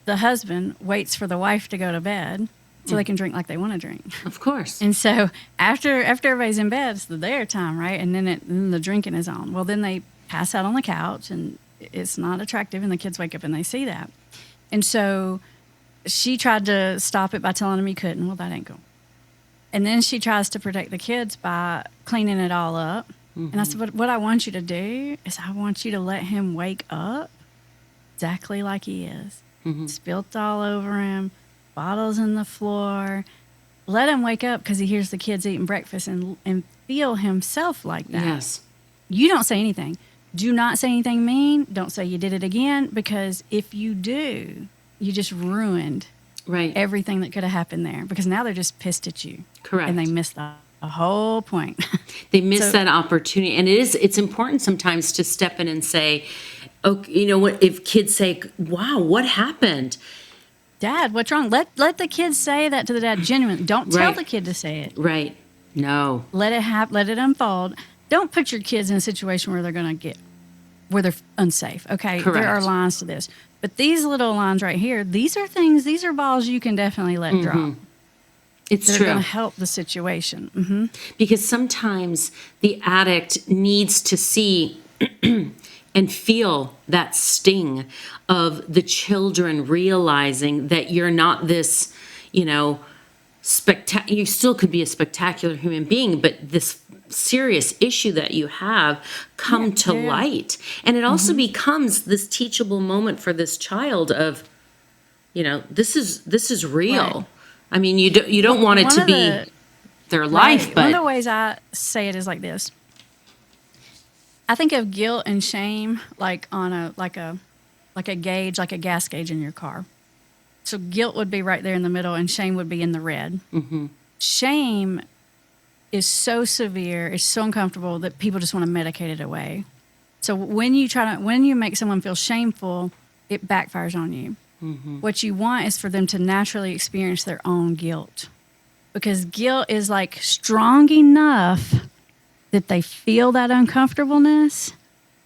Speaker 2: the husband waits for the wife to go to bed so they can drink like they want to drink.
Speaker 1: Of course.
Speaker 2: And so after everybody's in bed, it's their time, right? And then the drinking is on. Well, then they pass out on the couch, and it's not attractive, and the kids wake up and they see that. And so she tried to stop it by telling him he couldn't. Well, that ain't cool. And then she tries to protect the kids by cleaning it all up. Mm-hmm. And I said, what I want you to do is I want you to let him wake up exactly like he is. Mm-hmm. Spilt all over him, bottles in the floor. Let him wake up because he hears the kids eating breakfast and feel himself like that.
Speaker 1: Yes.
Speaker 2: You don't say anything. Do not say anything mean. Don't say you did it again, because if you do, you just ruined everything that could have happened there, because now they're just pissed at you.
Speaker 1: Correct.
Speaker 2: And they missed the whole point.
Speaker 1: They miss that opportunity. And it's important sometimes to step in and say, okay, you know what, if kids say, wow, what happened?
Speaker 2: Dad, what's wrong? Let the kids say that to the dad genuinely. Don't tell the kid to say it.
Speaker 1: Right. No.
Speaker 2: Let it unfold. Don't put your kids in a situation where where they're unsafe. Okay.
Speaker 1: Correct.
Speaker 2: There are lines to this. But these little lines right here, these are balls you can definitely let drop.
Speaker 1: It's
Speaker 2: They're
Speaker 1: true.
Speaker 2: going to help the situation. Mm-hmm.
Speaker 1: Because sometimes the addict needs to see and feel that sting of the children realizing that you're not this, you still could be a spectacular human being, but this serious issue that you have come to light. And it also becomes this teachable moment for this child of, this is real.
Speaker 2: Right.
Speaker 1: I mean, you don't want it to be their life, but
Speaker 2: one of the ways I say it is like this. I think of guilt and shame like on a gauge, like a gas gauge in your car. So guilt would be right there in the middle, and shame would be in the red. Mm-hmm. Shame is so severe, it's so uncomfortable that people just want to medicate it away. So when you make someone feel shameful, it backfires on you. Mm-hmm. What you want is for them to naturally experience their own guilt, because guilt is like strong enough that they feel that uncomfortableness,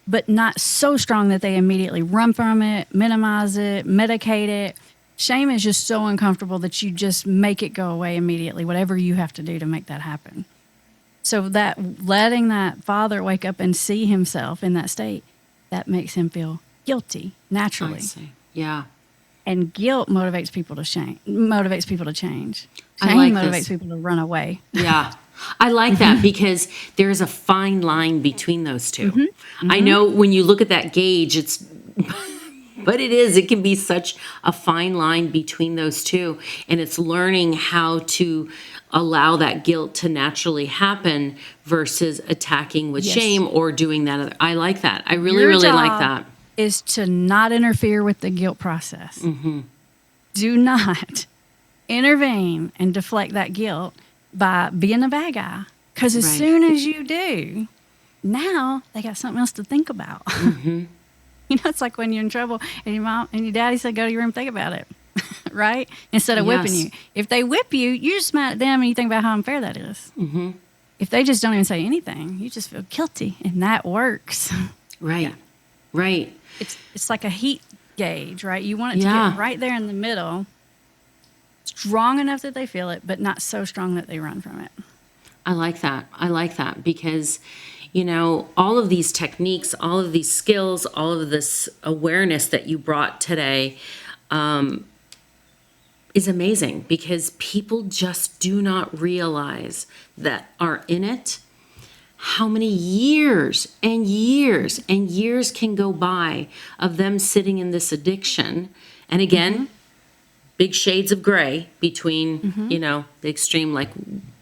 Speaker 2: but not so strong that they immediately run from it, minimize it, medicate it. Shame is just so uncomfortable that you just make it go away immediately, whatever you have to do to make that happen. So that letting that father wake up and see himself in that state, that makes him feel guilty naturally.
Speaker 1: I see. Yeah.
Speaker 2: And guilt motivates people to change. Shame
Speaker 1: like
Speaker 2: motivates
Speaker 1: this.
Speaker 2: people to run away.
Speaker 1: Yeah. I like that, because there's a fine line between those two. Mm-hmm. Mm-hmm. I know when you look at that gauge, but it can be such a fine line between those two. And it's learning how to allow that guilt to naturally happen versus attacking with shame or doing that. I like that. I really, really like that.
Speaker 2: Is to not interfere with the guilt process. Mm-hmm. Do not intervene and deflect that guilt by being a bad guy. Because as soon as you do, now they got something else to think about. Mm-hmm. It's like when you're in trouble and your mom and your daddy said, go to your room, think about it, right? Instead of whipping you. If they whip you, you're just mad at them and you think about how unfair that is. Mm-hmm. If they just don't even say anything, you just feel guilty, and that works.
Speaker 1: Right,
Speaker 2: yeah.
Speaker 1: Right.
Speaker 2: It's like a heat gauge, right? You want it to get right there in the middle, strong enough that they feel it, but not so strong that they run from it.
Speaker 1: I like that because, all of these techniques, all of these skills, all of this awareness that you brought today is amazing, because people just do not realize that are in it, how many years and years and years can go by of them sitting in this addiction. And again, big shades of gray between, the extreme like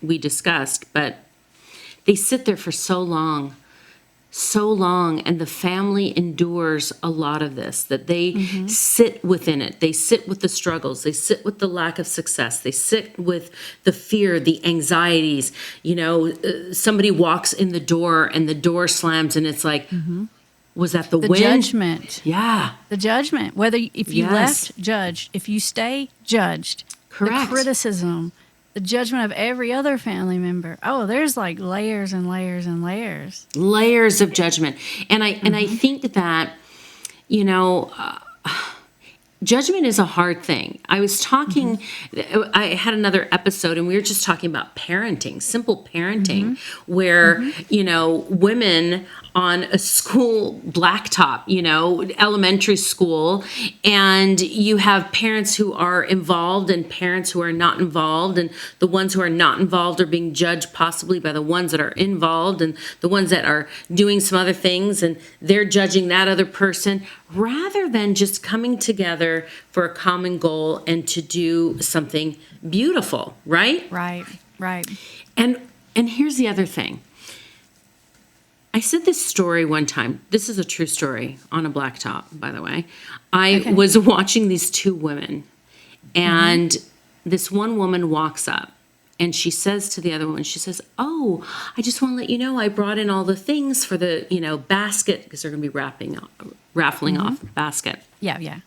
Speaker 1: we discussed, but they sit there for so long so long, and the family endures a lot of this, that they sit within it. They sit with the struggles. They sit with the lack of success. They sit with the fear, the anxieties. Somebody walks in the door and the door slams, and it's like, was that the wind?
Speaker 2: Judgment.
Speaker 1: Yeah.
Speaker 2: The judgment. If you left, judged. If you stay, judged.
Speaker 1: Correct.
Speaker 2: The criticism. The judgment of every other family member. Oh, there's like layers and layers and layers.
Speaker 1: Layers of judgment. And I think that, judgment is a hard thing. I was talking, I had another episode, and we were just talking about parenting, simple parenting, where, women on a school blacktop, elementary school, and you have parents who are involved and parents who are not involved, and the ones who are not involved are being judged possibly by the ones that are involved, and the ones that are doing some other things, and they're judging that other person, rather than just coming together for a common goal and to do something beautiful, right?
Speaker 2: Right.
Speaker 1: And here's the other thing. I said this story one time. This is a true story on a blacktop, by the way. I was watching these two women, and this one woman walks up, and she says to the other woman, she says, "Oh, I just want to let you know I brought in all the things for the, basket," because they're going to be raffling off the basket.
Speaker 2: Yeah.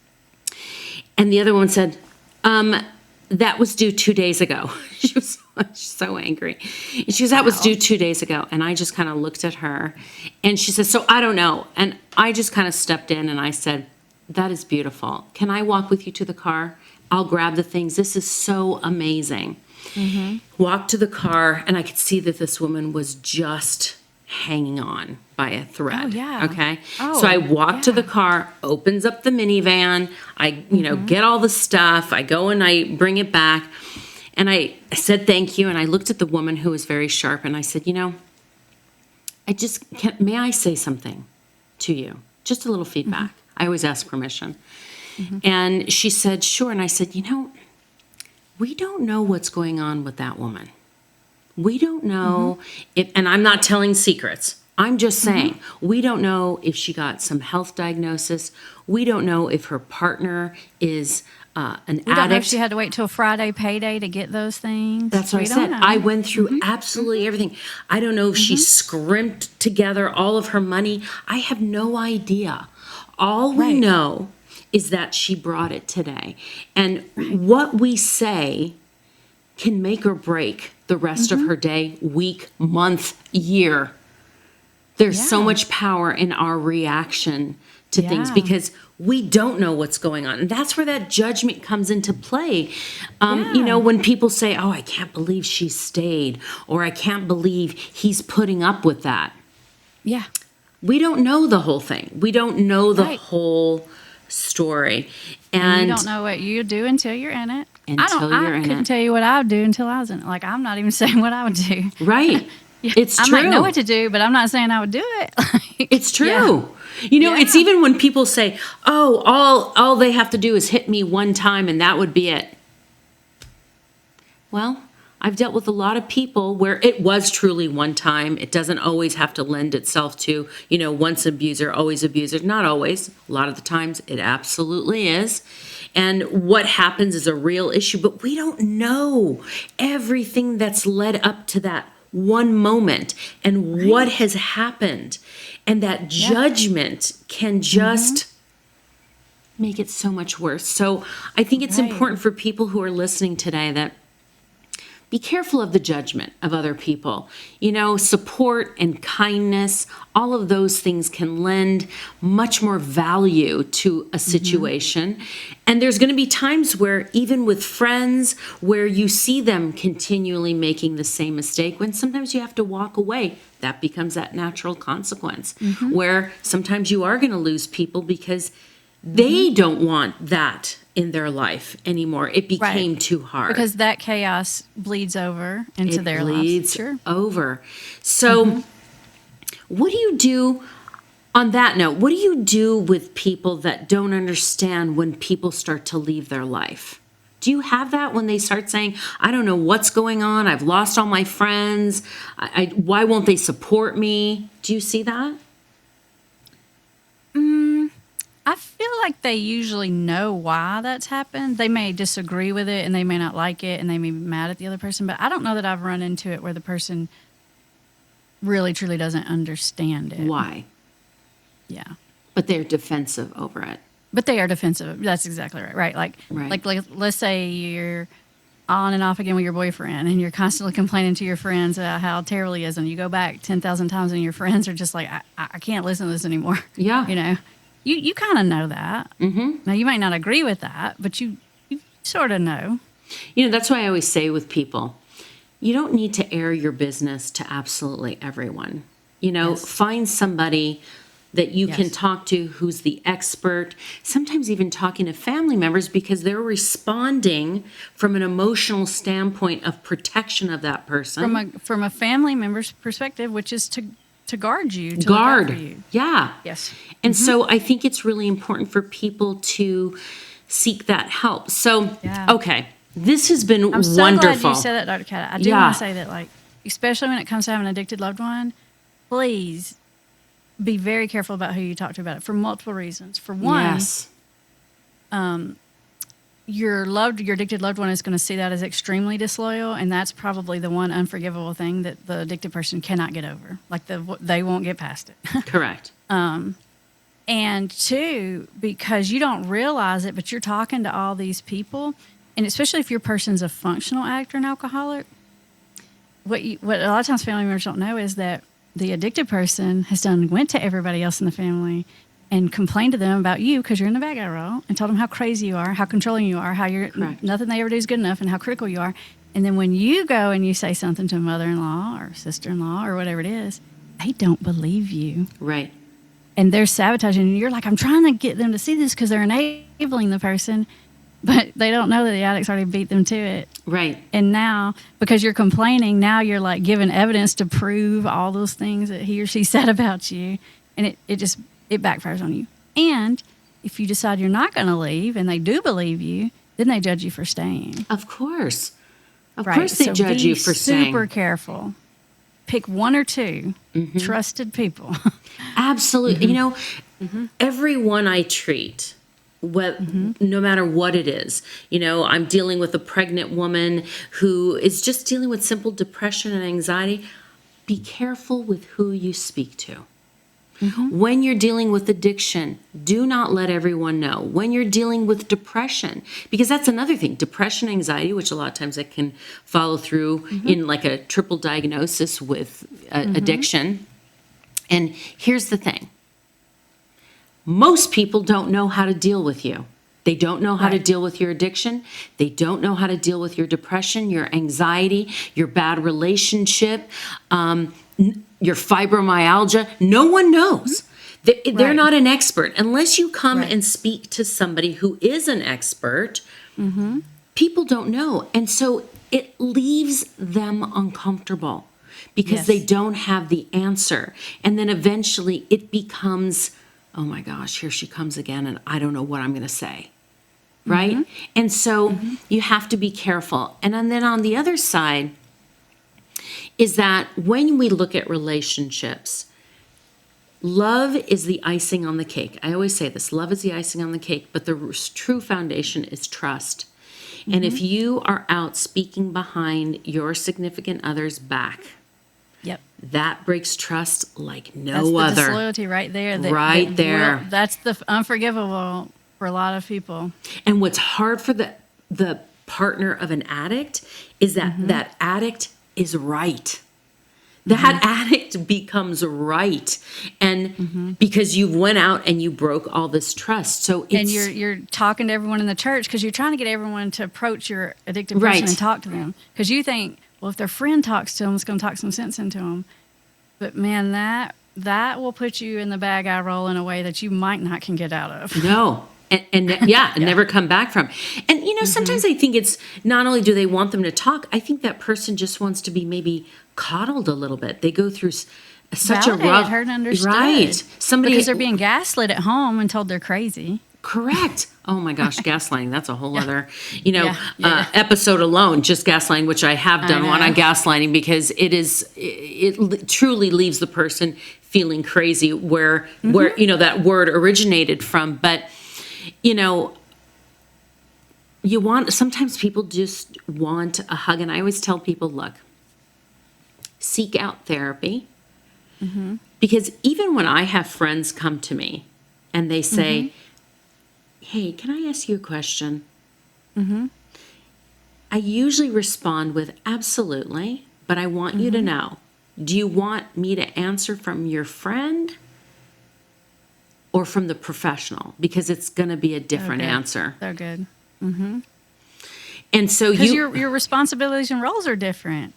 Speaker 1: And the other woman said, that was due 2 days ago. She was so angry. And she goes, that was due 2 days ago. And I just kind of looked at her, and she says, so I don't know. And I just kind of stepped in and I said, that is beautiful. Can I walk with you to the car? I'll grab the things. This is so amazing. Walked to the car, and I could see that this woman was just hanging on by a thread.
Speaker 2: Oh, yeah.
Speaker 1: Okay. So I walk to the car, opens up the minivan. I, get all the stuff. I go and I bring it back, and I said, thank you. And I looked at the woman who was very sharp, and I said, may I say something to you? Just a little feedback. I always ask permission. And she said, sure. And I said, we don't know what's going on with that woman. We don't know if, and I'm not telling secrets. I'm just saying, we don't know if she got some health diagnosis. We don't know if her partner is an addict.
Speaker 2: We don't know if she had to wait till Friday payday to get those things.
Speaker 1: That's what I said. I went through absolutely everything. I don't know if she scrimped together all of her money. I have no idea. All we know is that she brought it today. And what we say can make or break the rest of her day, week, month, year. There's so much power in our reaction to things because we don't know what's going on. And that's where that judgment comes into play. When people say, oh, I can't believe she stayed, or I can't believe he's putting up with that. Yeah. We don't know the whole thing. We don't know the whole story.
Speaker 2: And you don't know what you do until you're in it. I couldn't tell you what I would do until I was in it. Like, I'm not even saying what I would do.
Speaker 1: Right. It's true.
Speaker 2: I might know what to do, but I'm not saying I would do it.
Speaker 1: It's true. It's even when people say, oh, all they have to do is hit me one time and that would be it. Well, I've dealt with a lot of people where it was truly one time. It doesn't always have to lend itself to, once abuser, always abuser. Not always. A lot of the times it absolutely is. And what happens is a real issue, but we don't know everything that's led up to that one moment and what has happened. And that judgment can just make it so much worse. So I think it's important for people who are listening today that be careful of the judgment of other people. Support and kindness, all of those things can lend much more value to a situation. And there's going to be times where, even with friends, where you see them continually making the same mistake, when sometimes you have to walk away. That becomes that natural consequence, where sometimes you are going to lose people because they don't want that in their life anymore. It became too hard.
Speaker 2: Because that chaos bleeds over into their lives. It
Speaker 1: bleeds over. So what do you do on that note? What do you do with people that don't understand when people start to leave their life? Do you have that when they start saying, I don't know what's going on. I've lost all my friends. Why won't they support me? Do you see that?
Speaker 2: I feel like they usually know why that's happened. They may disagree with it and they may not like it and they may be mad at the other person, but I don't know that I've run into it where the person really truly doesn't understand it.
Speaker 1: Why?
Speaker 2: Yeah.
Speaker 1: But they're defensive over it.
Speaker 2: But they are defensive. That's exactly right. Right. Like let's say you're on and off again with your boyfriend and you're constantly complaining to your friends about how terrible he is, and you go back 10,000 times and your friends are just like, I can't listen to this anymore.
Speaker 1: Yeah.
Speaker 2: You know, you kind of know that. Mm-hmm. Now, you might not agree with that, but you sort of know.
Speaker 1: You know, that's why I always say with people, you don't need to air your business to absolutely everyone. You know, find somebody that you can talk to who's the expert, sometimes even talking to family members because they're responding from an emotional standpoint of protection of that person.
Speaker 2: From a family member's perspective, which is to guard you, to
Speaker 1: guard.
Speaker 2: look out for you.
Speaker 1: Yeah.
Speaker 2: Yes.
Speaker 1: And so I think it's really important for people to seek that help. So, okay, this has been
Speaker 2: I'm so
Speaker 1: wonderful.
Speaker 2: glad you said that, Dr. Cat. I do want to say that, like, especially when it comes to having an addicted loved one, please be very careful about who you talk to about it for multiple reasons. For one, your addicted loved one is going to see that as extremely disloyal, and that's probably the one unforgivable thing that the addicted person cannot get over. Like they won't get past it.
Speaker 1: Correct.
Speaker 2: And two, because you don't realize it, but you're talking to all these people, and especially if your person's a functional addict or an alcoholic, what a lot of times family members don't know is that the addicted person went to everybody else in the family and complained to them about you because you're in the bad guy role and told them how crazy you are, how controlling you are, how nothing they ever do is good enough, and how critical you are. And then when you go and you say something to a mother-in-law or sister-in-law or whatever it is, they don't believe you.
Speaker 1: Right.
Speaker 2: And they're sabotaging you. You're like, I'm trying to get them to see this because they're enabling the person, but they don't know that the addict's already beat them to it.
Speaker 1: Right.
Speaker 2: And now, because you're complaining, now you're like giving evidence to prove all those things that he or she said about you. And it backfires on you. And if you decide you're not going to leave and they do believe you, then they judge you for staying.
Speaker 1: Of course. Of course they judge you for staying.
Speaker 2: Super careful. Pick one or two trusted people.
Speaker 1: Absolutely. You know, everyone I treat, no matter what it is, you know, I'm dealing with a pregnant woman who is just dealing with simple depression and anxiety. Be careful with who you speak to. When you're dealing with addiction, do not let everyone know. When you're dealing with depression, because that's another thing, depression, anxiety, which a lot of times that can follow through in like a triple diagnosis with addiction. And here's the thing. Most people don't know how to deal with you. They don't know how to deal with your addiction. They don't know how to deal with your depression, your anxiety, your bad relationship, your fibromyalgia. No one knows. They're not an expert. Unless you come and speak to somebody who is an expert, people don't know. And so it leaves them uncomfortable because they don't have the answer. And then eventually it becomes, oh my gosh, here she comes again, and I don't know what I'm going to say. Right? And so you have to be careful. And then on the other side, is that when we look at relationships, love is the icing on the cake. I always say this, love is the icing on the cake, but the true foundation is trust. And if you are out speaking behind your significant other's back, that breaks trust like no other.
Speaker 2: That's the disloyalty right there.
Speaker 1: There.
Speaker 2: That's the unforgivable for a lot of people.
Speaker 1: And what's hard for the partner of an addict is that that addict is right. That addict becomes right. And because you went out and you broke all this trust. So it's,
Speaker 2: and you're talking to everyone in the church because you're trying to get everyone to approach your addicted person and talk to them. Because you think, well, if their friend talks to them, it's going to talk some sense into them. But man, that will put you in the bad guy role in a way that you might not can get out of.
Speaker 1: No. And never come back from. And, you know, sometimes I think it's not only do they want them to talk, I think that person just wants to be maybe coddled a little bit. They go through such a rough...
Speaker 2: heard and understood.
Speaker 1: Right.
Speaker 2: Because they're being gaslit at home and told they're crazy.
Speaker 1: Correct. Oh my gosh, gaslighting. That's a whole other, episode alone, just gaslighting, which I have done one on gaslighting, because it truly leaves the person feeling crazy where that word originated from. But, sometimes people just want a hug. And I always tell people, look, seek out therapy. Mm-hmm. Because even when I have friends come to me and they say, hey, can I ask you a question? Mm-hmm. I usually respond with absolutely, but I want you to know, do you want me to answer from your friend or from the professional? Because it's going to be a different answer.
Speaker 2: So good. Mm-hmm.
Speaker 1: And so
Speaker 2: because your responsibilities and roles are different.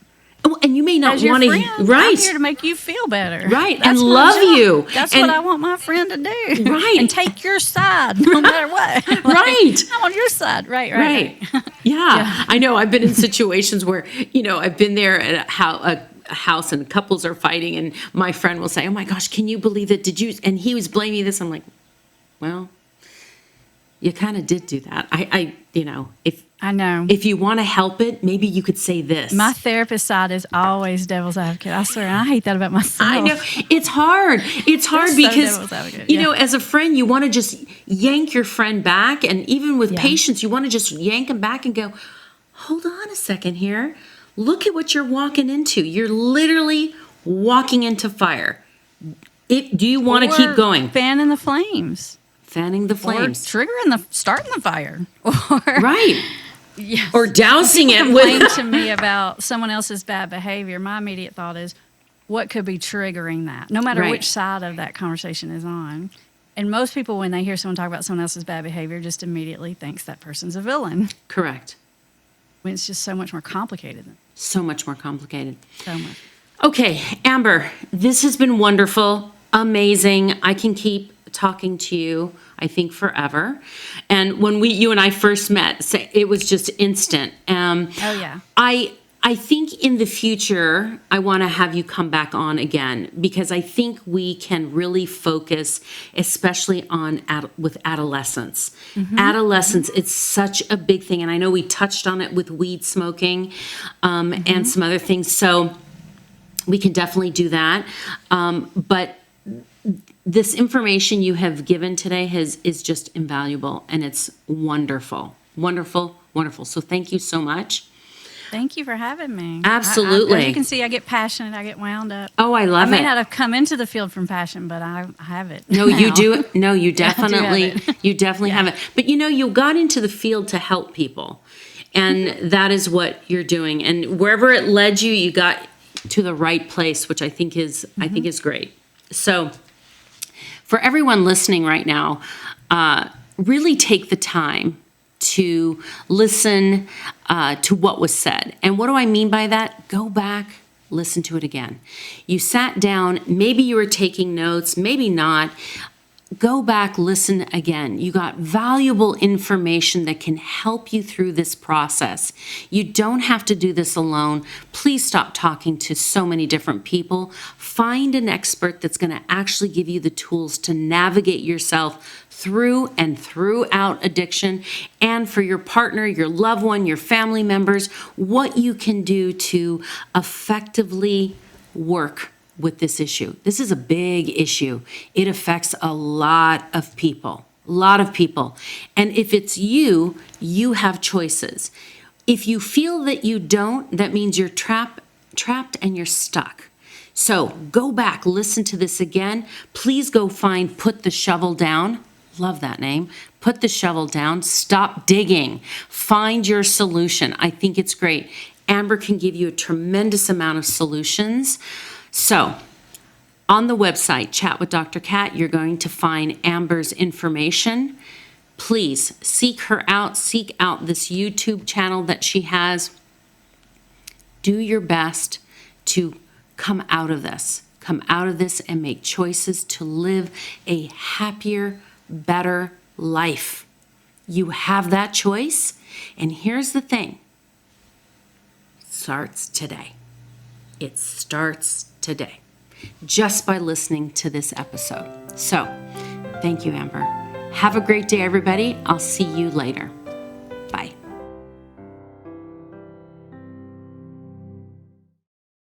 Speaker 1: Oh, and you may not want to, right?
Speaker 2: I'm here to make you feel better,
Speaker 1: right? And love you.
Speaker 2: That's what I want my friend to do,
Speaker 1: right?
Speaker 2: And take your side, no matter what,
Speaker 1: right?
Speaker 2: I'm on your side, right.
Speaker 1: Yeah, I know. I've been in situations where I've been there at a house and couples are fighting, and my friend will say, "Oh my gosh, can you believe it? Did you?" And he was blaming this. I'm like, well, you kind of did do that. If you want to help it, maybe you could say this.
Speaker 2: My therapist side is always devil's advocate. I swear, I hate that about myself.
Speaker 1: I know. It's hard. It's hard because, as a friend, you want to just yank your friend back. And even with patients, you want to just yank them back and go, hold on a second here. Look at what you're walking into. You're literally walking into fire. Do you want to keep going?
Speaker 2: Fanning the flames.
Speaker 1: Fanning the flames.
Speaker 2: Or starting the fire.
Speaker 1: Right.
Speaker 2: Yes.
Speaker 1: Or dousing it
Speaker 2: with to me about someone else's bad behavior. My immediate thought is, what could be triggering that? No matter which side of that conversation is on. And most people, when they hear someone talk about someone else's bad behavior, just immediately thinks that person's a villain.
Speaker 1: Correct.
Speaker 2: When it's just so much more complicated.
Speaker 1: So much more complicated.
Speaker 2: So much.
Speaker 1: Okay, Amber, this has been wonderful, amazing. I can keep talking to you, I think, forever. And when you and I first met, it was just instant. I think in the future, I want to have you come back on again, because I think we can really focus, especially on with adolescents. Mm-hmm. Adolescence, it's such a big thing. And I know we touched on it with weed smoking and some other things. So we can definitely do that. But this information you have given today is just invaluable, and it's wonderful, wonderful, wonderful. So thank you so much.
Speaker 2: Thank you for having me.
Speaker 1: Absolutely.
Speaker 2: As you can see, I get passionate. I get wound up.
Speaker 1: Oh, I love it.
Speaker 2: I may not have come into the field from passion, but I have it.
Speaker 1: No,
Speaker 2: now.
Speaker 1: You do. No, you definitely, you definitely have it. But you got into the field to help people, and that is what you're doing. And wherever it led you, you got to the right place, which I think is great. So, for everyone listening right now, really take the time to listen to what was said. And what do I mean by that? Go back, listen to it again. You sat down, maybe you were taking notes, maybe not. Go back, listen again. You got valuable information that can help you through this process. You don't have to do this alone. Please stop talking to so many different people. Find an expert that's going to actually give you the tools to navigate yourself through and throughout addiction, and for your partner, your loved one, your family members, what you can do to effectively work with this issue. This is a big issue. It affects a lot of people. And if it's you have choices. If you feel that you don't, that means you're trapped and you're stuck. So go back, listen to this again. Please go find Put the Shovel Down. Love that name. Put the shovel down. Stop digging. Find your solution. I think it's great. Amber can give you a tremendous amount of solutions. So, on the website, Chat with Dr. Kat, you're going to find Amber's information. Please seek her out. Seek out this YouTube channel that she has. Do your best to come out of this. Come out of this and make choices to live a happier, better life. You have that choice. And here's the thing. It starts today. It starts today, just by listening to this episode. So, thank you, Amber. Have a great day, everybody. I'll see you later. Bye.